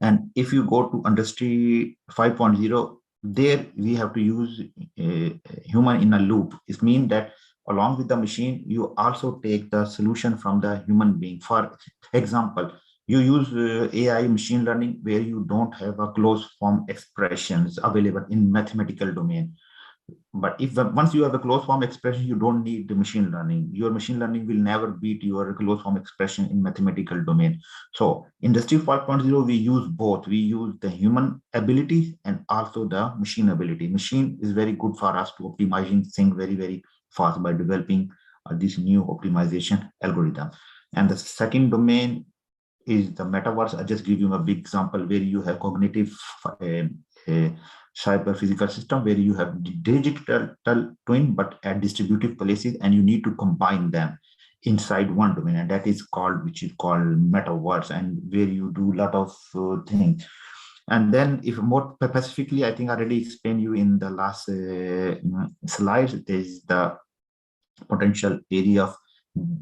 And if you go to industry 5.0, there we have to use human in a loop. It means that along with the machine, you also take the solution from the human being. For example, you use AI machine learning where you don't have a closed form expressions available in mathematical domain. But if once you have a closed form expression, you don't need the machine learning. Your machine learning will never beat your closed form expression in mathematical domain. So industry 5.0, we use both. We use the human ability and also the machine ability. Machine is very good for us to optimizing things very, very fast by developing this new optimization algorithm. And the second domain is the metaverse. I just give you a big example where you have cognitive cyber physical system where you have digital twin but at distributed places, and you need to combine them inside one domain, and that is called, which is called metaverse, and where you do a lot of things. And then if more specifically, I think I already explained you in the last slide, there is the potential area of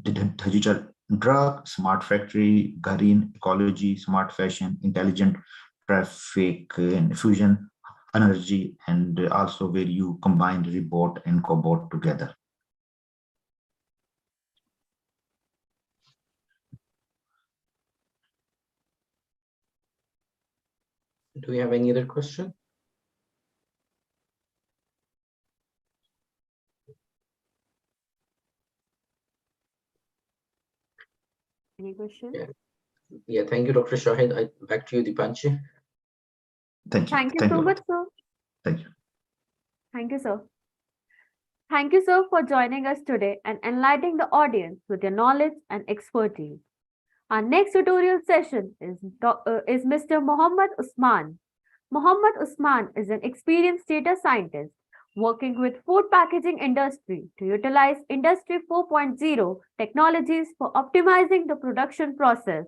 digital drug, smart factory, green ecology, smart fashion, intelligent traffic and fusion energy, and also where you combine robot and cobot together. Do we have any other question? Any question? Yeah, thank you, Dr. Shahid. Back to you, Dipanshi. Thank you. Thank you so much, sir. Thank you. Thank you, sir. Thank you, sir, for joining us today and enlightening the audience with your knowledge and expertise. Our next tutorial session is Mr. Mohammad Usman. Mohammad Usman is an experienced data scientist working with food packaging industry to utilize Industry 4.0 technologies for optimizing the production process.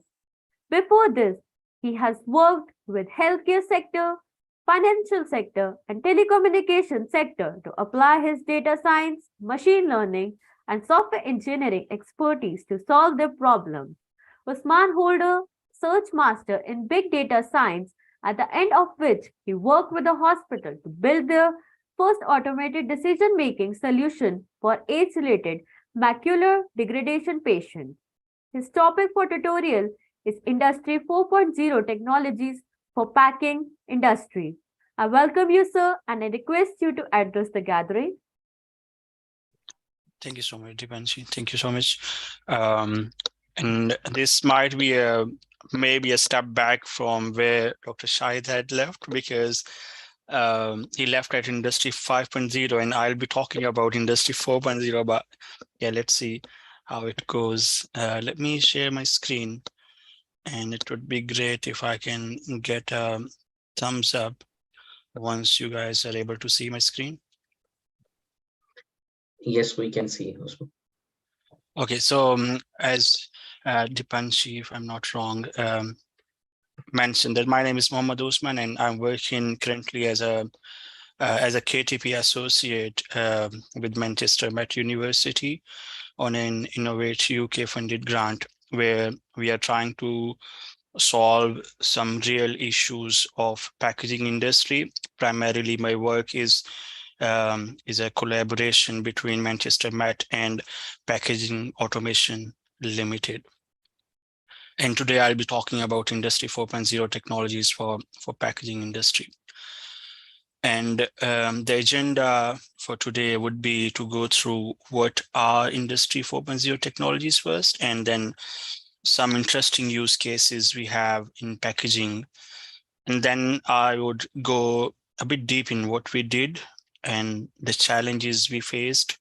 Before this, he has worked with healthcare sector, financial sector, and telecommunication sector to apply his data science, machine learning, and software engineering expertise to solve their problems. Usman holds a search master in big data science, at the end of which he worked with a hospital to build their first automated decision-making solution for age-related macular degradation patients. His topic for tutorial is Industry 4.0 technologies for packing industry. I welcome you, sir, and I request you to address the gathering. Thank you so much, Dipanshi. Thank you so much. And this might be maybe a step back from where Dr. Shahid had left, because he left at Industry 5.0, and I'll be talking about Industry 4.0. But yeah, let's see how it goes. Let me share my screen, and it would be great if I can get a thumbs up once you guys are able to see my screen. Yes, we can see. Okay, so as Dipanshi, if I'm not wrong, mentioned that my name is Mohammad Usman, and I'm working currently as a KTP associate with Manchester Met University on an Innovate UK funded grant, where we are trying to solve some real issues of packaging industry. Primarily, my work is a collaboration between Manchester Met and Packaging Automation Limited. And today I'll be talking about Industry 4.0 technologies for packaging industry. And the agenda for today would be to go through what are Industry 4.0 technologies first, and then some interesting use cases we have in packaging. And then I would go a bit deep in what we did and the challenges we faced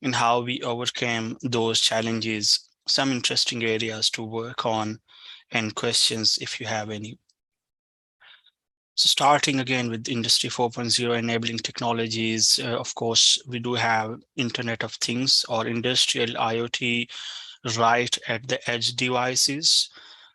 and how we overcame those challenges, some interesting areas to work on, and questions if you have any. So starting again with Industry 4.0 enabling technologies, of course, we do have Internet of Things or industrial IoT right at the edge devices.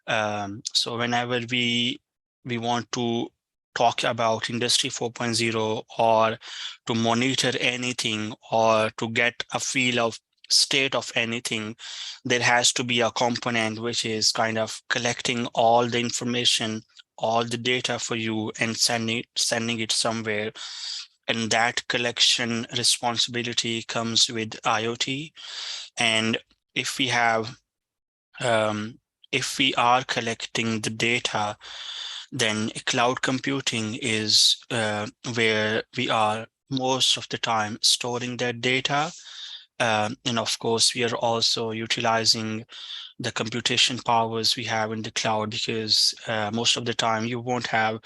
So whenever we want to talk about Industry 4.0 or to monitor anything or to get a feel of state of anything, there has to be a component which is kind of collecting all the information, all the data for you and sending it somewhere. And that collection responsibility comes with IoT. And if we have if we are collecting the data, then cloud computing is where we are most of the time storing that data. And of course, we are also utilizing the computation powers we have in the cloud, because most of the time you won't have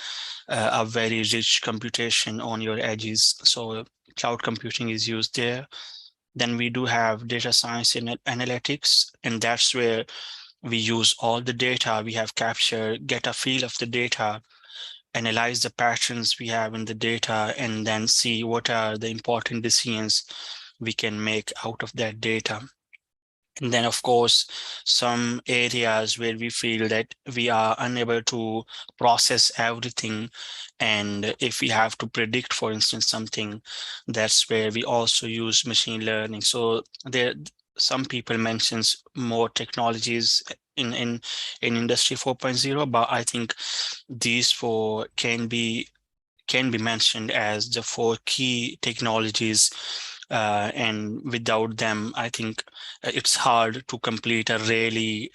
a very rich computation on your edges. So cloud computing is used there. Then we do have data science and analytics, and that's where we use all the data we have captured, get a feel of the data, analyze the patterns we have in the data, and then see what are the important decisions we can make out of that data. And then, of course, some areas where we feel that we are unable to process everything. And if we have to predict, for instance, something, that's where we also use machine learning. So there, some people mentions more technologies in Industry 4.0, but I think these four can be mentioned as the four key technologies. And without them, I think it's hard to complete a really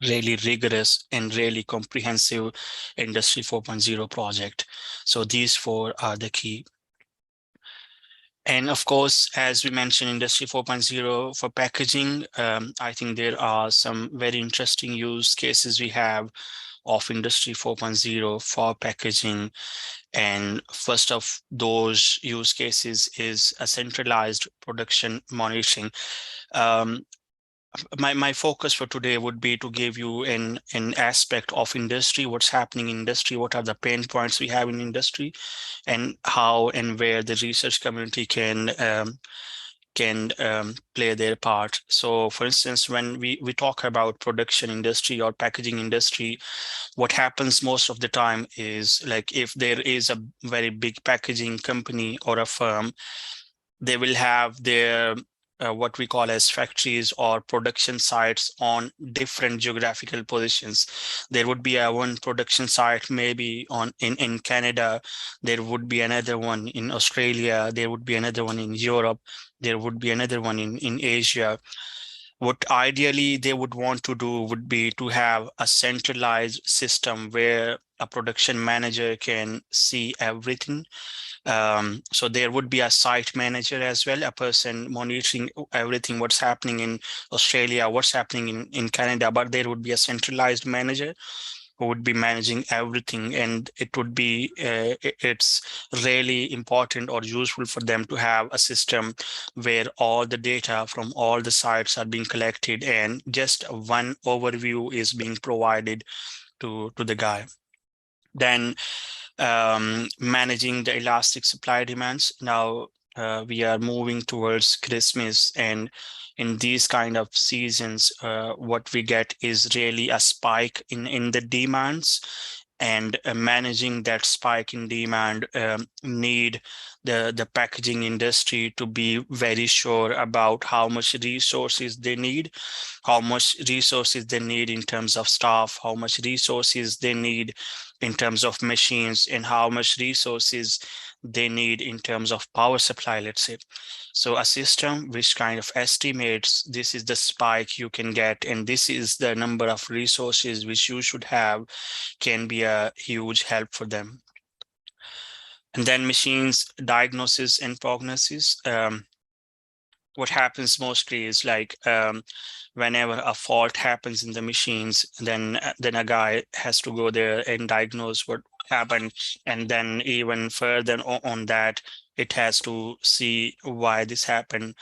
rigorous and really comprehensive Industry 4.0 project. So these four are the key. And of course, as we mentioned, Industry 4.0 for packaging, I think there are some very interesting use cases we have of Industry 4.0 for packaging. And first of those use cases is a centralized production monitoring. My focus for today would be to give you an aspect of industry, what's happening in industry, what are the pain points we have in industry, and how and where the research community can play their part. So for instance, when we talk about production industry or packaging industry, what happens most of the time is, like, if there is a very big packaging company or a firm, they will have their what we call as factories or production sites on different geographical positions. There would be one production site maybe in Canada, there would be another one in Australia, there would be another one in Europe, there would be another one in Asia. What ideally they would want to do would be to have a centralized system where a production manager can see everything. So there would be a site manager as well, a person monitoring everything, what's happening in Australia, what's happening in Canada, but there would be a centralized manager who would be managing everything, and it would be it's really important or useful for them to have a system where all the data from all the sites are being collected and just one overview is being provided to the guy. Then managing the elastic supply demands. Now we are moving towards Christmas, and in these kind of seasons, what we get is really a spike in the demands, and managing that spike in demand need the packaging industry to be very sure about how much resources they need, in terms of staff, how much resources they need in terms of machines, and how much resources they need in terms of power supply, let's say. So a system which kind of estimates this is the spike you can get, and this is the number of resources which you should have, can be a huge help for them. And then machines diagnosis and prognosis. What happens mostly is like whenever a fault happens in the machines, then a guy has to go there and diagnose what happened, and then even further on that, it has to see why this happened.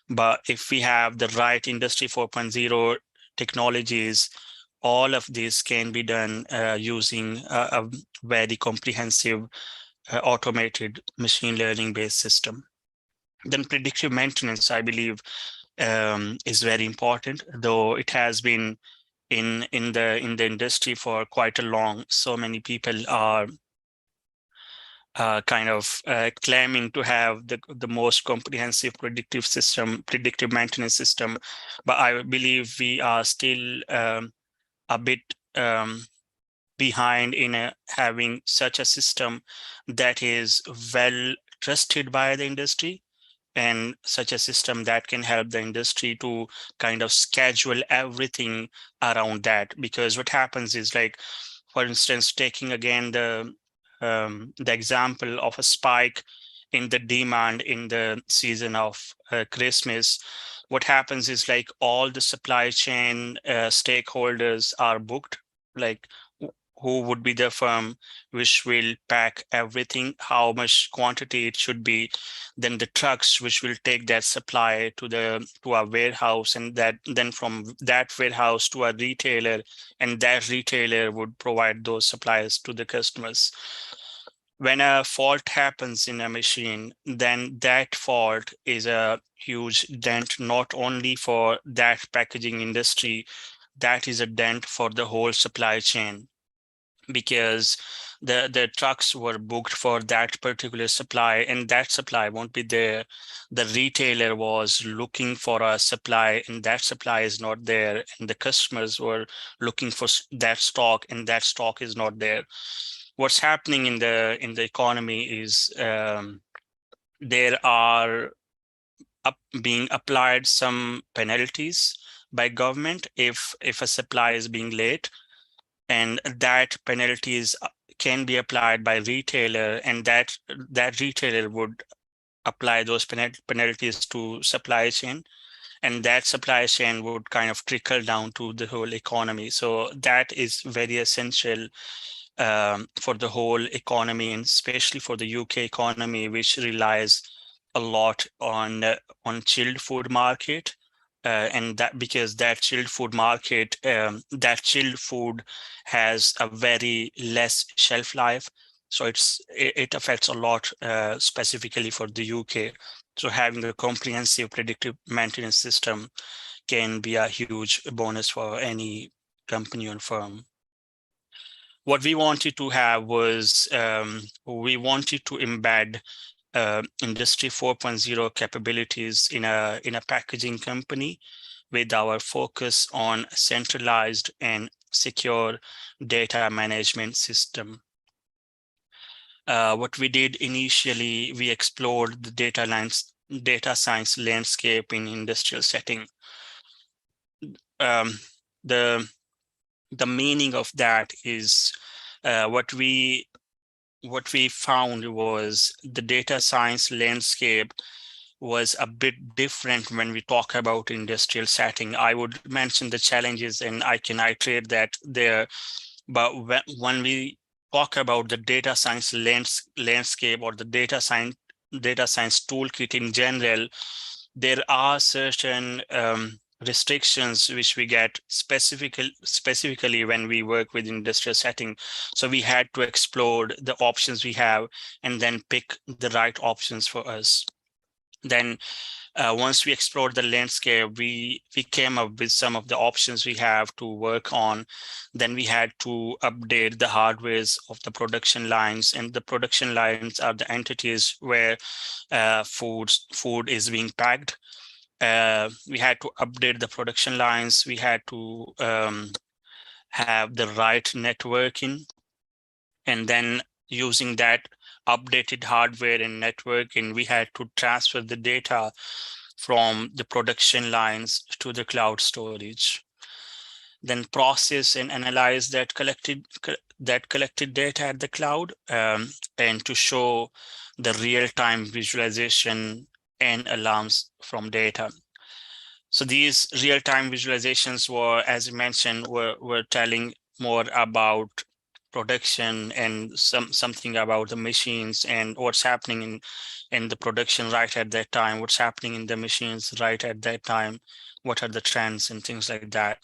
But if we have the right Industry 4.0 technologies, all of this can be done using a very comprehensive automated machine learning based system. Then predictive maintenance, I believe, is very important, though it has been in the industry for quite a long. So many people are kind of claiming to have the most comprehensive predictive maintenance system, but I believe we are still a bit behind in having such a system that is well trusted by the industry, and such a system that can help the industry to kind of schedule everything around that. Because what happens is, like, for instance, taking again the example of a spike in the demand in the season of Christmas, what happens is, like, all the supply chain stakeholders are booked, like who would be the firm which will pack everything, how much quantity it should be, then the trucks which will take that supply to our warehouse, and then from that warehouse to a retailer, and that retailer would provide those supplies to the customers. When a fault happens in a machine, then that fault is a huge dent, not only for that packaging industry, that is a dent for the whole supply chain, because the trucks were booked for that particular supply, and that supply won't be there. The retailer was looking for a supply, and that supply is not there, and the customers were looking for that stock, and that stock is not there. What's happening in the economy is there are being applied some penalties by government if a supply is being late, and that penalties can be applied by retailer, and that retailer would apply those penalties to supply chain, and that supply chain would kind of trickle down to the whole economy. So that is very essential for the whole economy, and especially for the UK economy, which relies a lot on chilled food market. And that because that chilled food market, that chilled food has a very less shelf life, so it affects a lot specifically for the UK. So having a comprehensive predictive maintenance system can be a huge bonus for any company or firm. What we wanted to have was we wanted to embed Industry 4.0 capabilities in a packaging company, with our focus on centralized and secure data management system. What we did initially, we explored the data science landscape in industrial setting. The meaning of that is what we found was the data science landscape was a bit different when we talk about industrial setting. I would mention the challenges, and I can iterate that there. But when we talk about the data science landscape or the data science toolkit in general, there are certain restrictions which we get specifically when we work with industrial setting. So we had to explore the options we have and then pick the right options for us. Then once we explored the landscape, we came up with some of the options we have to work on. Then we had to update the hardwares of the production lines, and the production lines are the entities where food is being packed. We had to update the production lines. We had to have the right networking, and then using that updated hardware and networking, we had to transfer the data from the production lines to the cloud storage. Then process and analyze that collected data at the cloud, and to show the real-time visualization and alarms from data. So these real-time visualizations were, as you mentioned, were telling more about production and something about the machines and what's happening in the production right at that time, what's happening in the machines right at that time, what are the trends and things like that.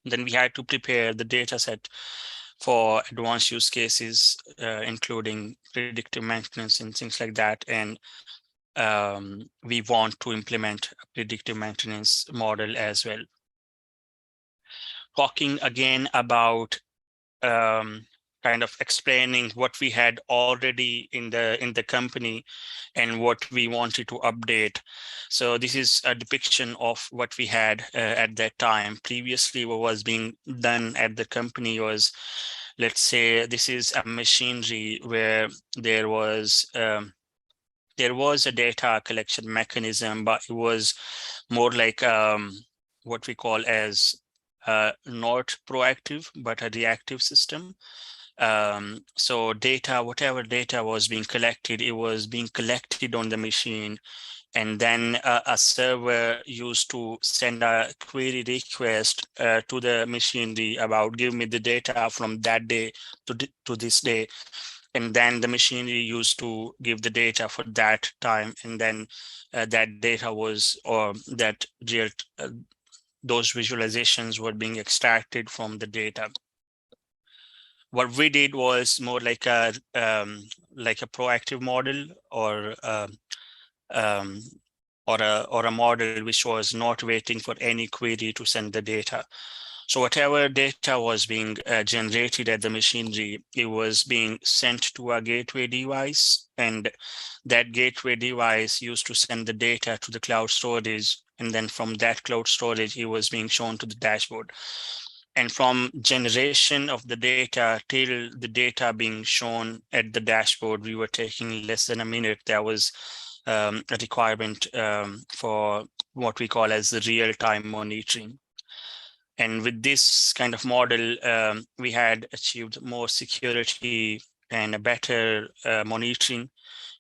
Then we had to prepare the data set for advanced use cases, including predictive maintenance and things like that. And we want to implement a predictive maintenance model as well. Talking again about kind of explaining what we had already in the company and what we wanted to update. So this is a depiction of what we had at that time. Previously, what was being done at the company was, let's say, this is a machinery where there was a data collection mechanism, but it was more like what we call as not proactive, but a reactive system. So whatever data was being collected, it was being collected on the machine. And then a server used to send a query request to the machinery about give me the data from that day to this day. And then the machinery used to give the data for that time. And then that data was, or that those visualizations were being extracted from the data. What we did was more like a proactive model, or a model which was not waiting for any query to send the data. So whatever data was being generated at the machinery, it was being sent to a gateway device, and that gateway device used to send the data to the cloud storage. And then from that cloud storage, it was being shown to the dashboard. And from generation of the data till the data being shown at the dashboard, we were taking less than a minute. That was a requirement for what we call as the real-time monitoring. And with this kind of model, we had achieved more security and a better monitoring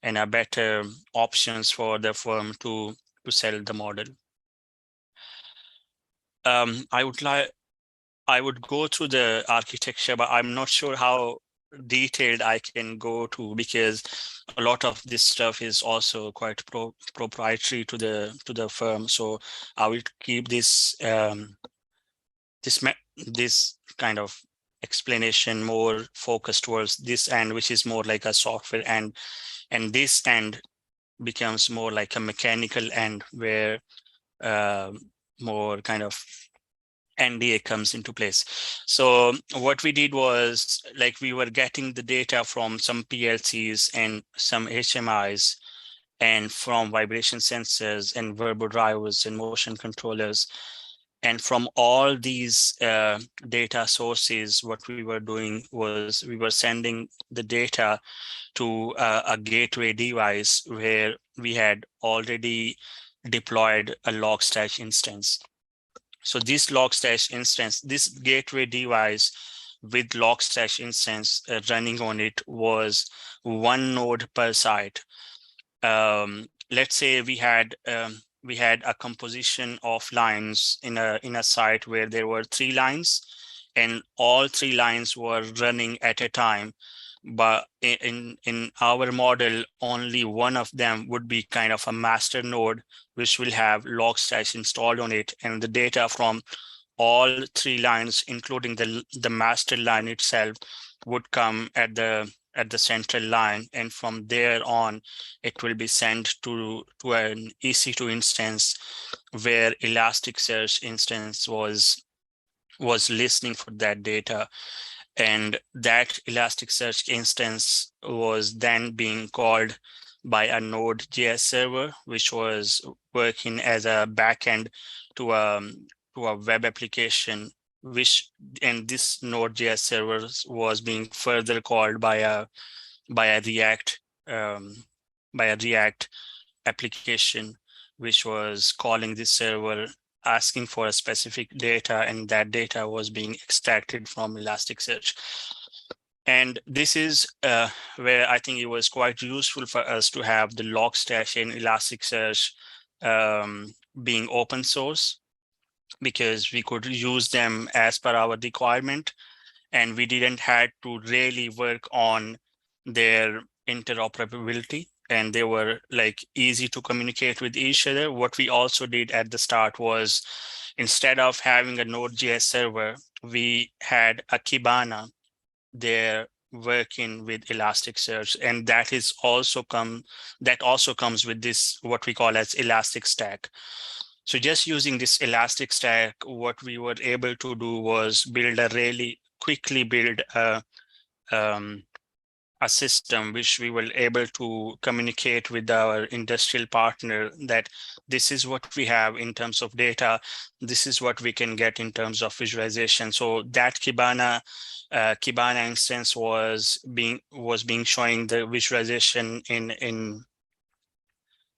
and a better options for the firm to sell the model. I would go through the architecture, but I'm not sure how detailed I can go to, because a lot of this stuff is also quite proprietary to the firm. So I will keep this this kind of explanation more focused towards this end, which is more like a software end, and this end becomes more like a mechanical end, where more kind of NDA comes into place. So what we did was, like, we were getting the data from some PLCs and some HMIs, and from vibration sensors and verbo drivers and motion controllers. And from all these data sources, what we were doing was we were sending the data to a gateway device where we had already deployed a Logstash instance. So this Logstash instance, this gateway device with Logstash instance running on it, was one node per site. Let's say we had a composition of lines in a site where there were 3 lines, and all 3 lines were running at a time. But in our model, only one of them would be kind of a master node, which will have Logstash installed on it, and the data from all 3 lines, including the master line itself, would come at the central line, and from there on, it will be sent to an EC2 instance where Elasticsearch instance was listening for that data. And that Elasticsearch instance was then being called by a Node.js server, which was working as a backend to a web application, and this Node.js server was being further called by a React application, which was calling this server, asking for a specific data, and that data was being extracted from Elasticsearch. And this is where I think it was quite useful for us to have the Logstash and Elasticsearch being open source, because we could use them as per our requirement, and we didn't have to really work on their interoperability, and they were like easy to communicate with each other. What we also did at the start was, instead of having a Node.js server, we had a Kibana there working with Elasticsearch, and that also comes with this, what we call as Elastic Stack. So just using this Elastic Stack, what we were able to do was quickly build a system which we were able to communicate with our industrial partner that this is what we have in terms of data, this is what we can get in terms of visualization. So that Kibana instance was being showing the visualization in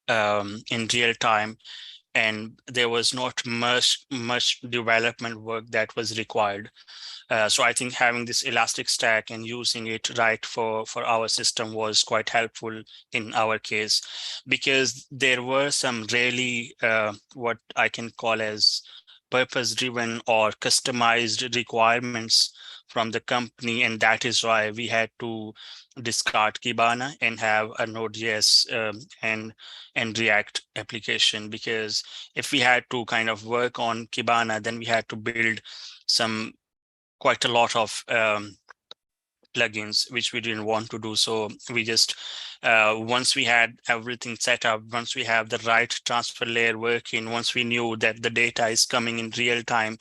real time, and there was not much development work that was required. So I think having this Elastic Stack and using it right for our system was quite helpful in our case, because there were some really what I can call as purpose-driven or customized requirements from the company, and that is why we had to discard Kibana and have a Node.js and React application. Because if we had to kind of work on Kibana, then we had to build quite a lot of plugins, which we didn't want to do. So we just, once we had everything set up, once we have the right transfer layer working, once we knew that the data is coming in real time,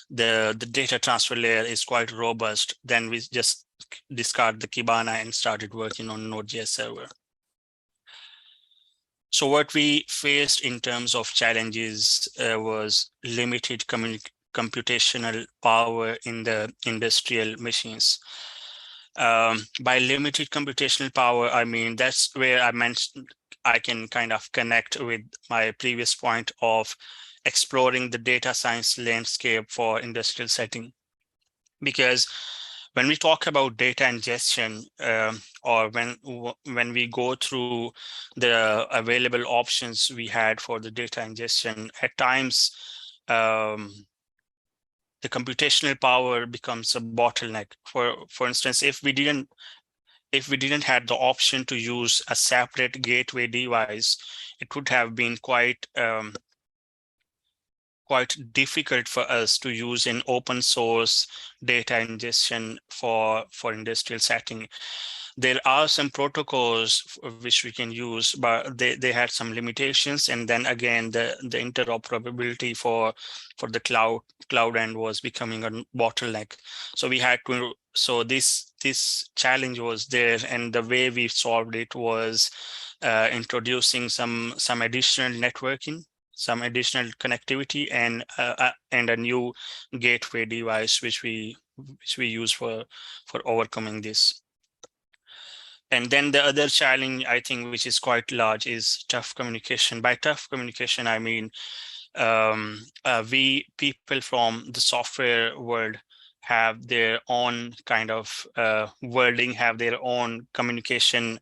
the data transfer layer is quite robust, then we just discard the Kibana and started working on Node.js server. So what we faced in terms of challenges was limited computational power in the industrial machines. By limited computational power, I mean, that's where I mentioned I can kind of connect with my previous point of exploring the data science landscape for industrial setting. Because when we talk about data ingestion, or when we go through the available options we had for the data ingestion, at times the computational power becomes a bottleneck. For instance, if we didn't have the option to use a separate gateway device, it would have been quite difficult for us to use an open source data ingestion for industrial setting. There are some protocols which we can use, but they had some limitations. And then again, the interoperability for the cloud end was becoming a bottleneck. So we had to, so this challenge was there, and the way we solved it was introducing some additional networking, some additional connectivity, and a new gateway device which we use for overcoming this. And then the other challenge, I think, which is quite large, is tough communication. By tough communication, I mean we people from the software world have their own kind of wording, have their own communication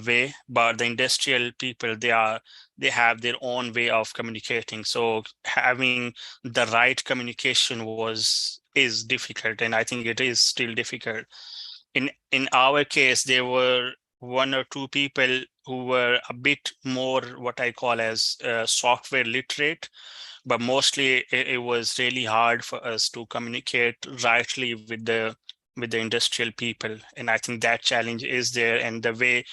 way, but the industrial people, they have their own way of communicating. So having the right communication is difficult, and I think it is still difficult. In our case, there were one or two people who were a bit more what I call as software literate, but mostly it was really hard for us to communicate rightly with the industrial people. And I think that challenge is there, and the way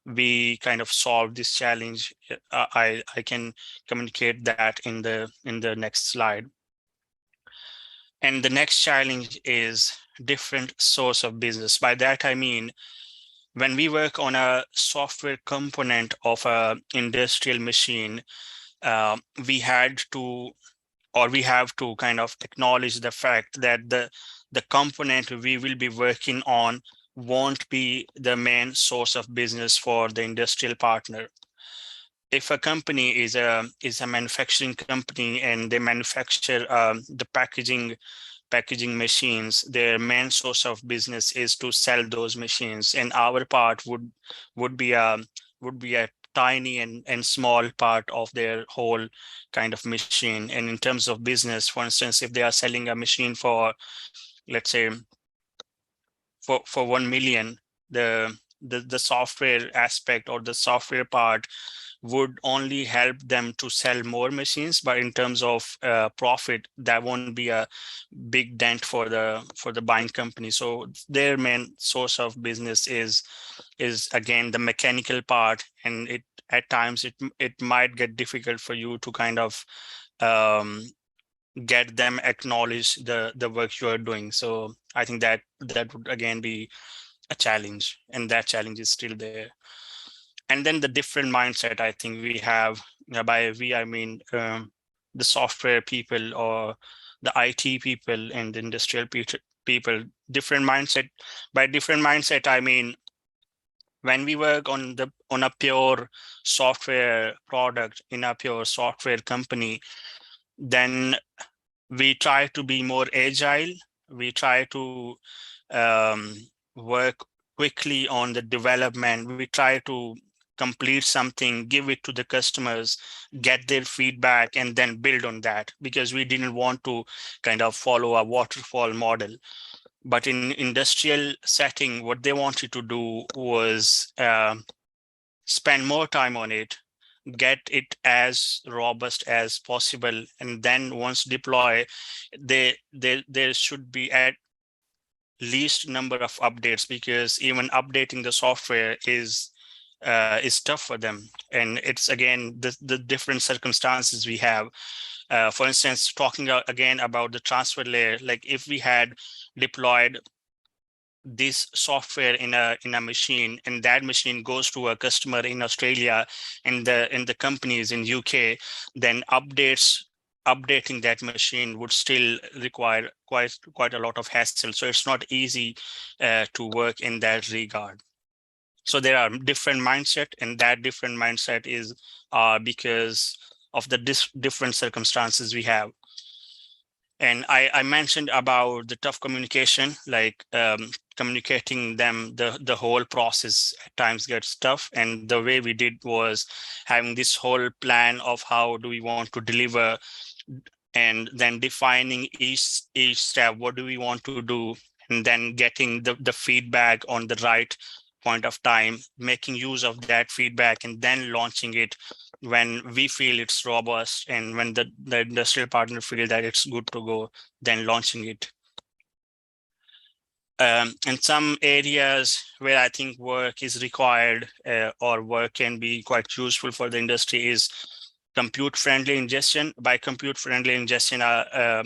we kind of solve this challenge, I can communicate that in the next slide. And the next challenge is different source of business. By that I mean, when we work on a software component of a industrial machine, we have to kind of acknowledge the fact that the component we will be working on won't be the main source of business for the industrial partner. If a company is a manufacturing company and they manufacture the packaging machines, their main source of business is to sell those machines, and our part would be a tiny and small part of their whole kind of machine. And in terms of business, for instance, if they are selling a machine for, let's say, for 1 million, the software aspect or the software part would only help them to sell more machines, but in terms of profit, that won't be a big dent for the buying company. So their main source of business is again the mechanical part, and at times it might get difficult for you to kind of get them acknowledge the work you are doing. So I think that would again be a challenge, and that challenge is still there. And then the different mindset I think we have, by we I mean the software people or the IT people and the industrial people, different mindset. By different mindset I mean, when we work on a pure software product in a pure software company, then we try to be more agile. We try to work quickly on the development. We try to complete something, give it to the customers, get their feedback, and then build on that, because we didn't want to kind of follow a waterfall model. But in industrial setting, what they wanted to do was spend more time on it, get it as robust as possible, and then once deploy, there should be at least number of updates, because even updating the software is tough for them. And it's again the different circumstances we have. For instance, talking again about the transfer layer, like if we had deployed this software in a machine, and that machine goes to a customer in Australia, and the company is in UK, then updating that machine would still require quite a lot of hassle. So it's not easy to work in that regard. So there are different mindset, and that different mindset is because of the different circumstances we have. And I mentioned about the tough communication, like communicating them, the whole process at times gets tough. And the way we did was having this whole plan of how do we want to deliver, and then defining each step, what do we want to do, and then getting the feedback on the right point of time, making use of that feedback, and then launching it when we feel it's robust, and when the industrial partner feel that it's good to go, then launching it. In some areas where I think work is required or work can be quite useful for the industry is compute-friendly ingestion. By compute-friendly ingestion, I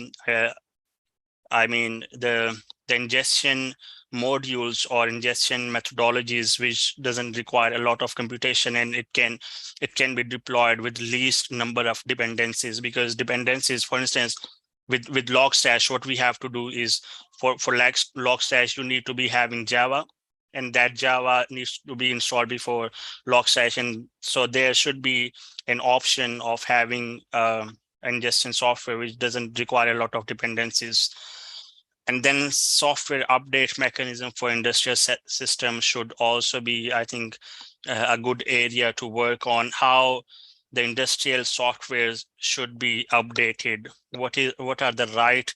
mean the ingestion modules or ingestion methodologies which doesn't require a lot of computation, and it can be deployed with least number of dependencies. Because dependencies, for instance, with Logstash, what we have to do is for Logstash, you need to be having Java, and that Java needs to be installed before Logstash. And so there should be an option of having ingestion software which doesn't require a lot of dependencies. And then software update mechanism for industrial system should also be, I think, a good area to work on, how the industrial software should be updated. What are the right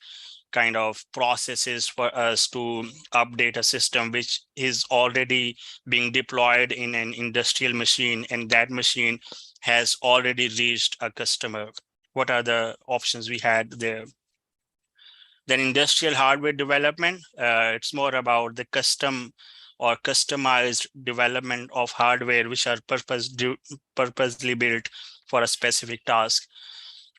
kind of processes for us to update a system which is already being deployed in an industrial machine, and that machine has already reached a customer? What are the options we had there? Then industrial hardware development, it's more about the custom or customized development of hardware which are purposely built for a specific task.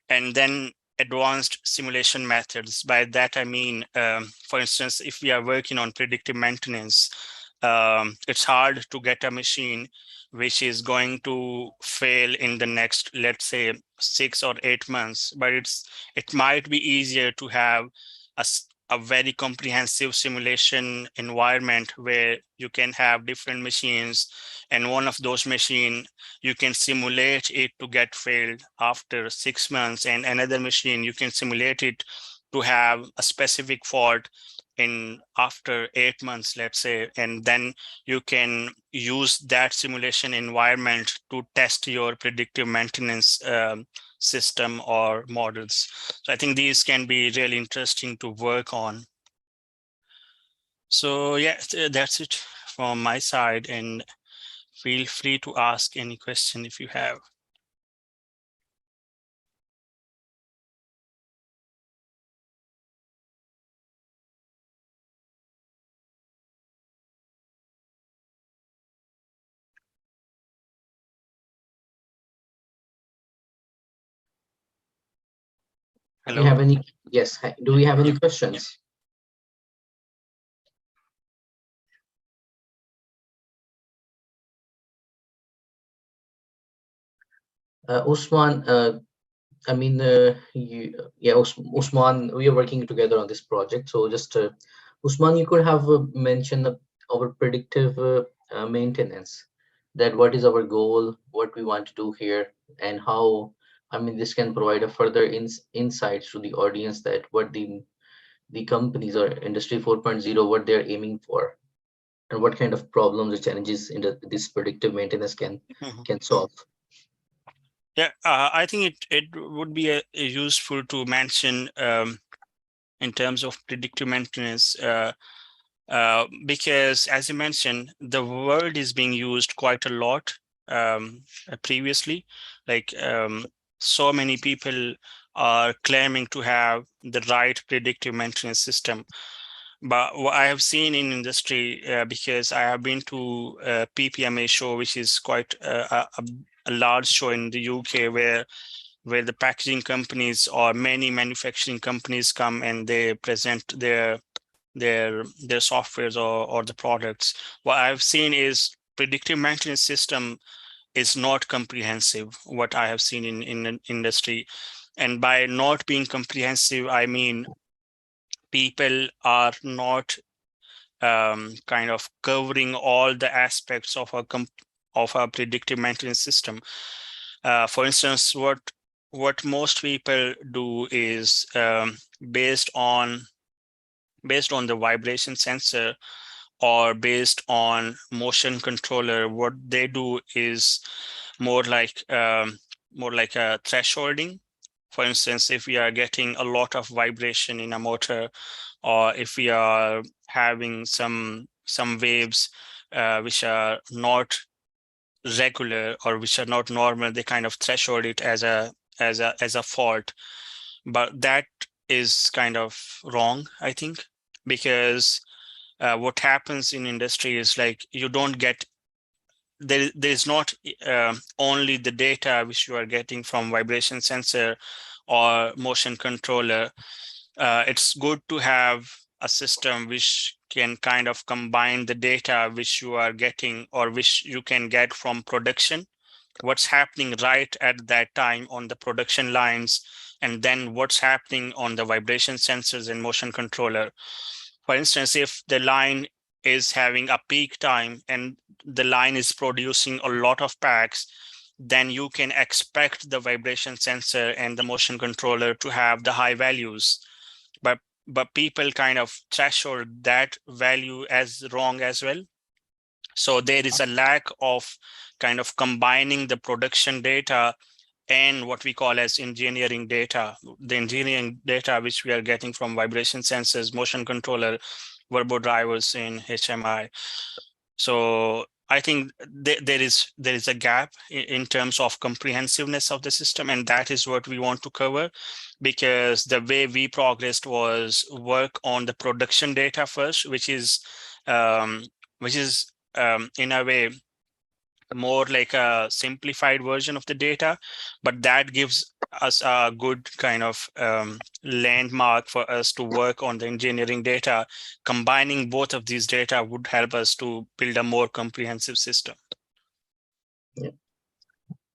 And then advanced simulation methods. By that, I mean, for instance, if we are working on predictive maintenance, it's hard to get a machine which is going to fail in the next, let's say, 6 or 8 months, but it might be easier to have a very comprehensive simulation environment where you can have different machines, and one of those machines you can simulate it to get failed after 6 months, and another machine you can simulate it to have a specific fault in after 8 months, let's say, and then you can use that simulation environment to test your predictive maintenance system or models. So I think these can be really interesting to work on. So yeah, that's it from my side, and feel free to ask any question if you have. Do you have any? Yes. Do we have any questions? Usman, I mean, Usman, we are working together on this project. So just, Usman, you could have mentioned our predictive maintenance, that what is our goal, what we want to do here, and how, I mean, this can provide a further insights to the audience that what the companies or Industry 4.0, what they're aiming for, and what kind of problems or challenges in this predictive maintenance can solve. Yeah, I think it would be useful to mention in terms of predictive maintenance, because as you mentioned, the word is being used quite a lot previously. Like so many people are claiming to have the right predictive maintenance system. But what I have seen in industry, because I have been to PPMA show, which is quite a large show in the UK, where the packaging companies or many manufacturing companies come and they present their softwares or the products. What I've seen is predictive maintenance system is not comprehensive, what I have seen in industry. And by not being comprehensive, I mean people are not kind of covering all the aspects of a predictive maintenance system. For instance, what most people do is based on the vibration sensor or based on motion controller, what they do is more like a thresholding. For instance, if we are getting a lot of vibration in a motor, or if we are having some waves which are not regular or which are not normal, they kind of threshold it as a fault. But that is kind of wrong, I think, because what happens in industry is like you don't get there's not only the data which you are getting from vibration sensor or motion controller. It's good to have a system which can kind of combine the data which you are getting or which you can get from production, what's happening right at that time on the production lines, and then what's happening on the vibration sensors and motion controller. For instance, if the line is having a peak time and the line is producing a lot of packs, then you can expect the vibration sensor and the motion controller to have the high values. But people kind of threshold that value as wrong as well. So there is a lack of kind of combining the production data and what we call as engineering data, the engineering data which we are getting from vibration sensors, motion controller, turbo drivers in HMI. So I think there is a gap in terms of comprehensiveness of the system, and that is what we want to cover, because the way we progressed was work on the production data first, which is in a way more like a simplified version of the data, but that gives us a good kind of landmark for us to work on the engineering data. Combining both of these data would help us to build a more comprehensive system. Yeah.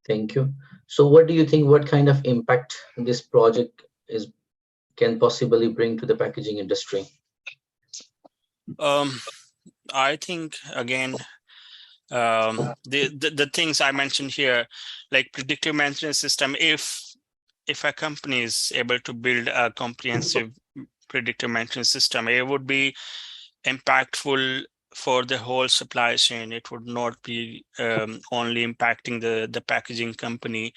Thank you. So what do you think, what kind of impact this project can possibly bring to the packaging industry? I think, again, the things I mentioned here, like predictive maintenance system, if a company is able to build a comprehensive predictive maintenance system, it would be impactful for the whole supply chain. It would not be only impacting the packaging company.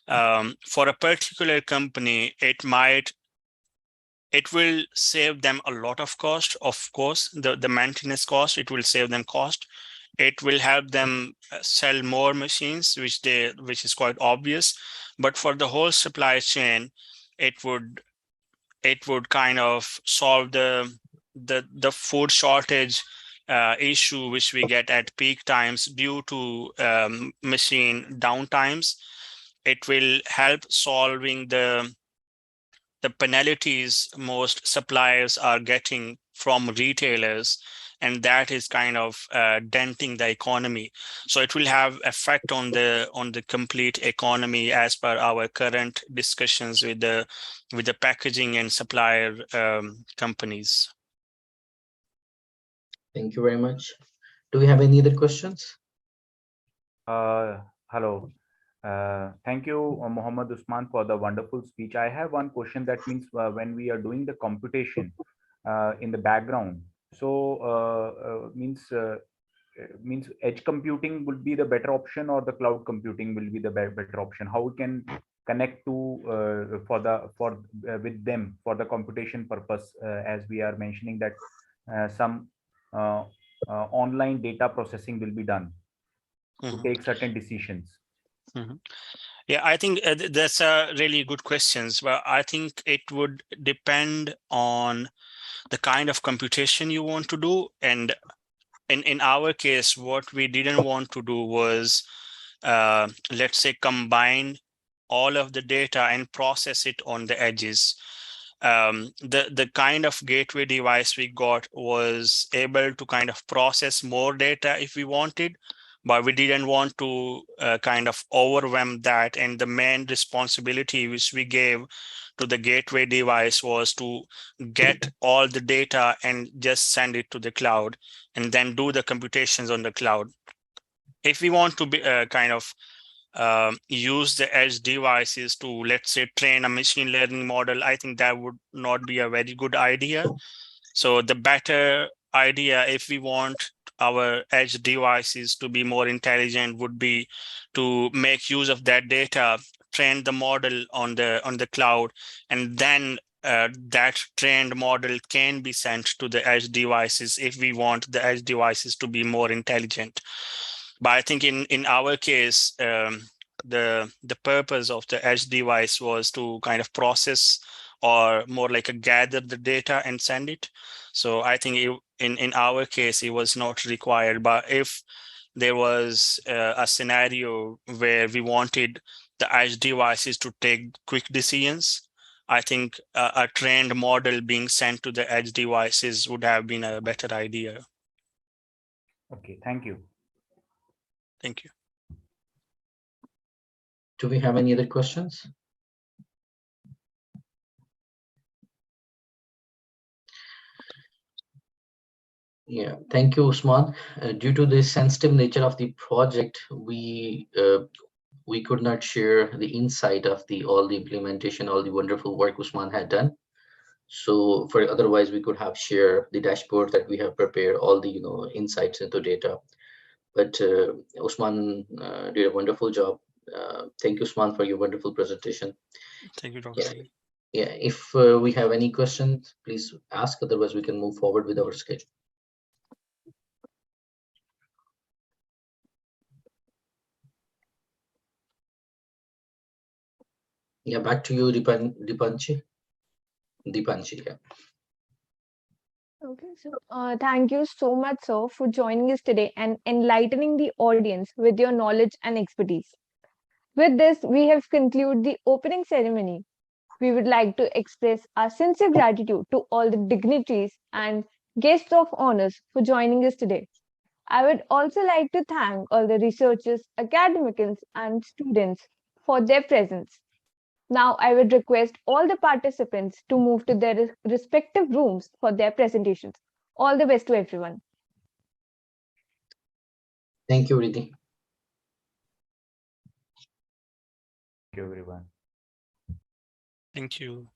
For a particular company, it will save them a lot of cost. Of course, the maintenance cost, it will save them cost. It will help them sell more machines, which is quite obvious. But for the whole supply chain, it would kind of solve the food shortage issue which we get at peak times due to machine downtimes. It will help solving the penalties most suppliers are getting from retailers, and that is kind of denting the economy. So it will have effect on the complete economy as per our current discussions with the packaging and supplier companies. Thank you very much. Do we have any other questions? Hello. Thank you, Mohammed Usman, for the wonderful speech. I have one question. That means when we are doing the computation in the background, so means edge computing would be the better option, or the cloud computing will be the better option? How we can connect to with them for the computation purpose, as we are mentioning that some online data processing will be done to take certain decisions. Yeah, I think that's a really good question. But I think it would depend on the kind of computation you want to do. And in our case, what we didn't want to do was, let's say, combine all of the data and process it on the edges. The kind of gateway device we got was able to kind of process more data if we wanted, but we didn't want to kind of overwhelm that. And the main responsibility which we gave to the gateway device was to get all the data and just send it to the cloud and then do the computations on the cloud. If we want to be kind of use the edge devices to, let's say, train a machine learning model, I think that would not be a very good idea. So the better idea, if we want our edge devices to be more intelligent, would be to make use of that data, train the model on the cloud, and then that trained model can be sent to the edge devices if we want the edge devices to be more intelligent. But I think in our case, the purpose of the edge device was to kind of process, or more like gather the data and send it. So I think in our case, it was not required. But if there was a scenario where we wanted the edge devices to take quick decisions, I think a trained model being sent to the edge devices would have been a better idea. Okay, thank you. Thank you. Do we have any other questions? Yeah, thank you, Usman. Due to the sensitive nature of the project, we could not share the insight of all the implementation, all the wonderful work Usman had done. So otherwise we could have shared the dashboard that we have prepared, all the insights into data. but Usman did a wonderful job. Thank you, Usman, for your wonderful presentation. Thank you, Dr. Yeah, yeah. If we have any questions, please ask. Otherwise, we can move forward with our schedule. Yeah, back to you, Dipanshi. Yeah. Okay, so thank you so much, sir, for joining us today and enlightening the audience with your knowledge and expertise. With this, we have concluded the opening ceremony. We would like to express our sincere gratitude to all the dignitaries and guests of honors for joining us today. I would also like to thank all the researchers, academics, and students for their presence. Now, I would request all the participants to move to their respective rooms for their presentations. All the best to everyone. Thank you, Riddhi. Thank you, everyone. Thank you.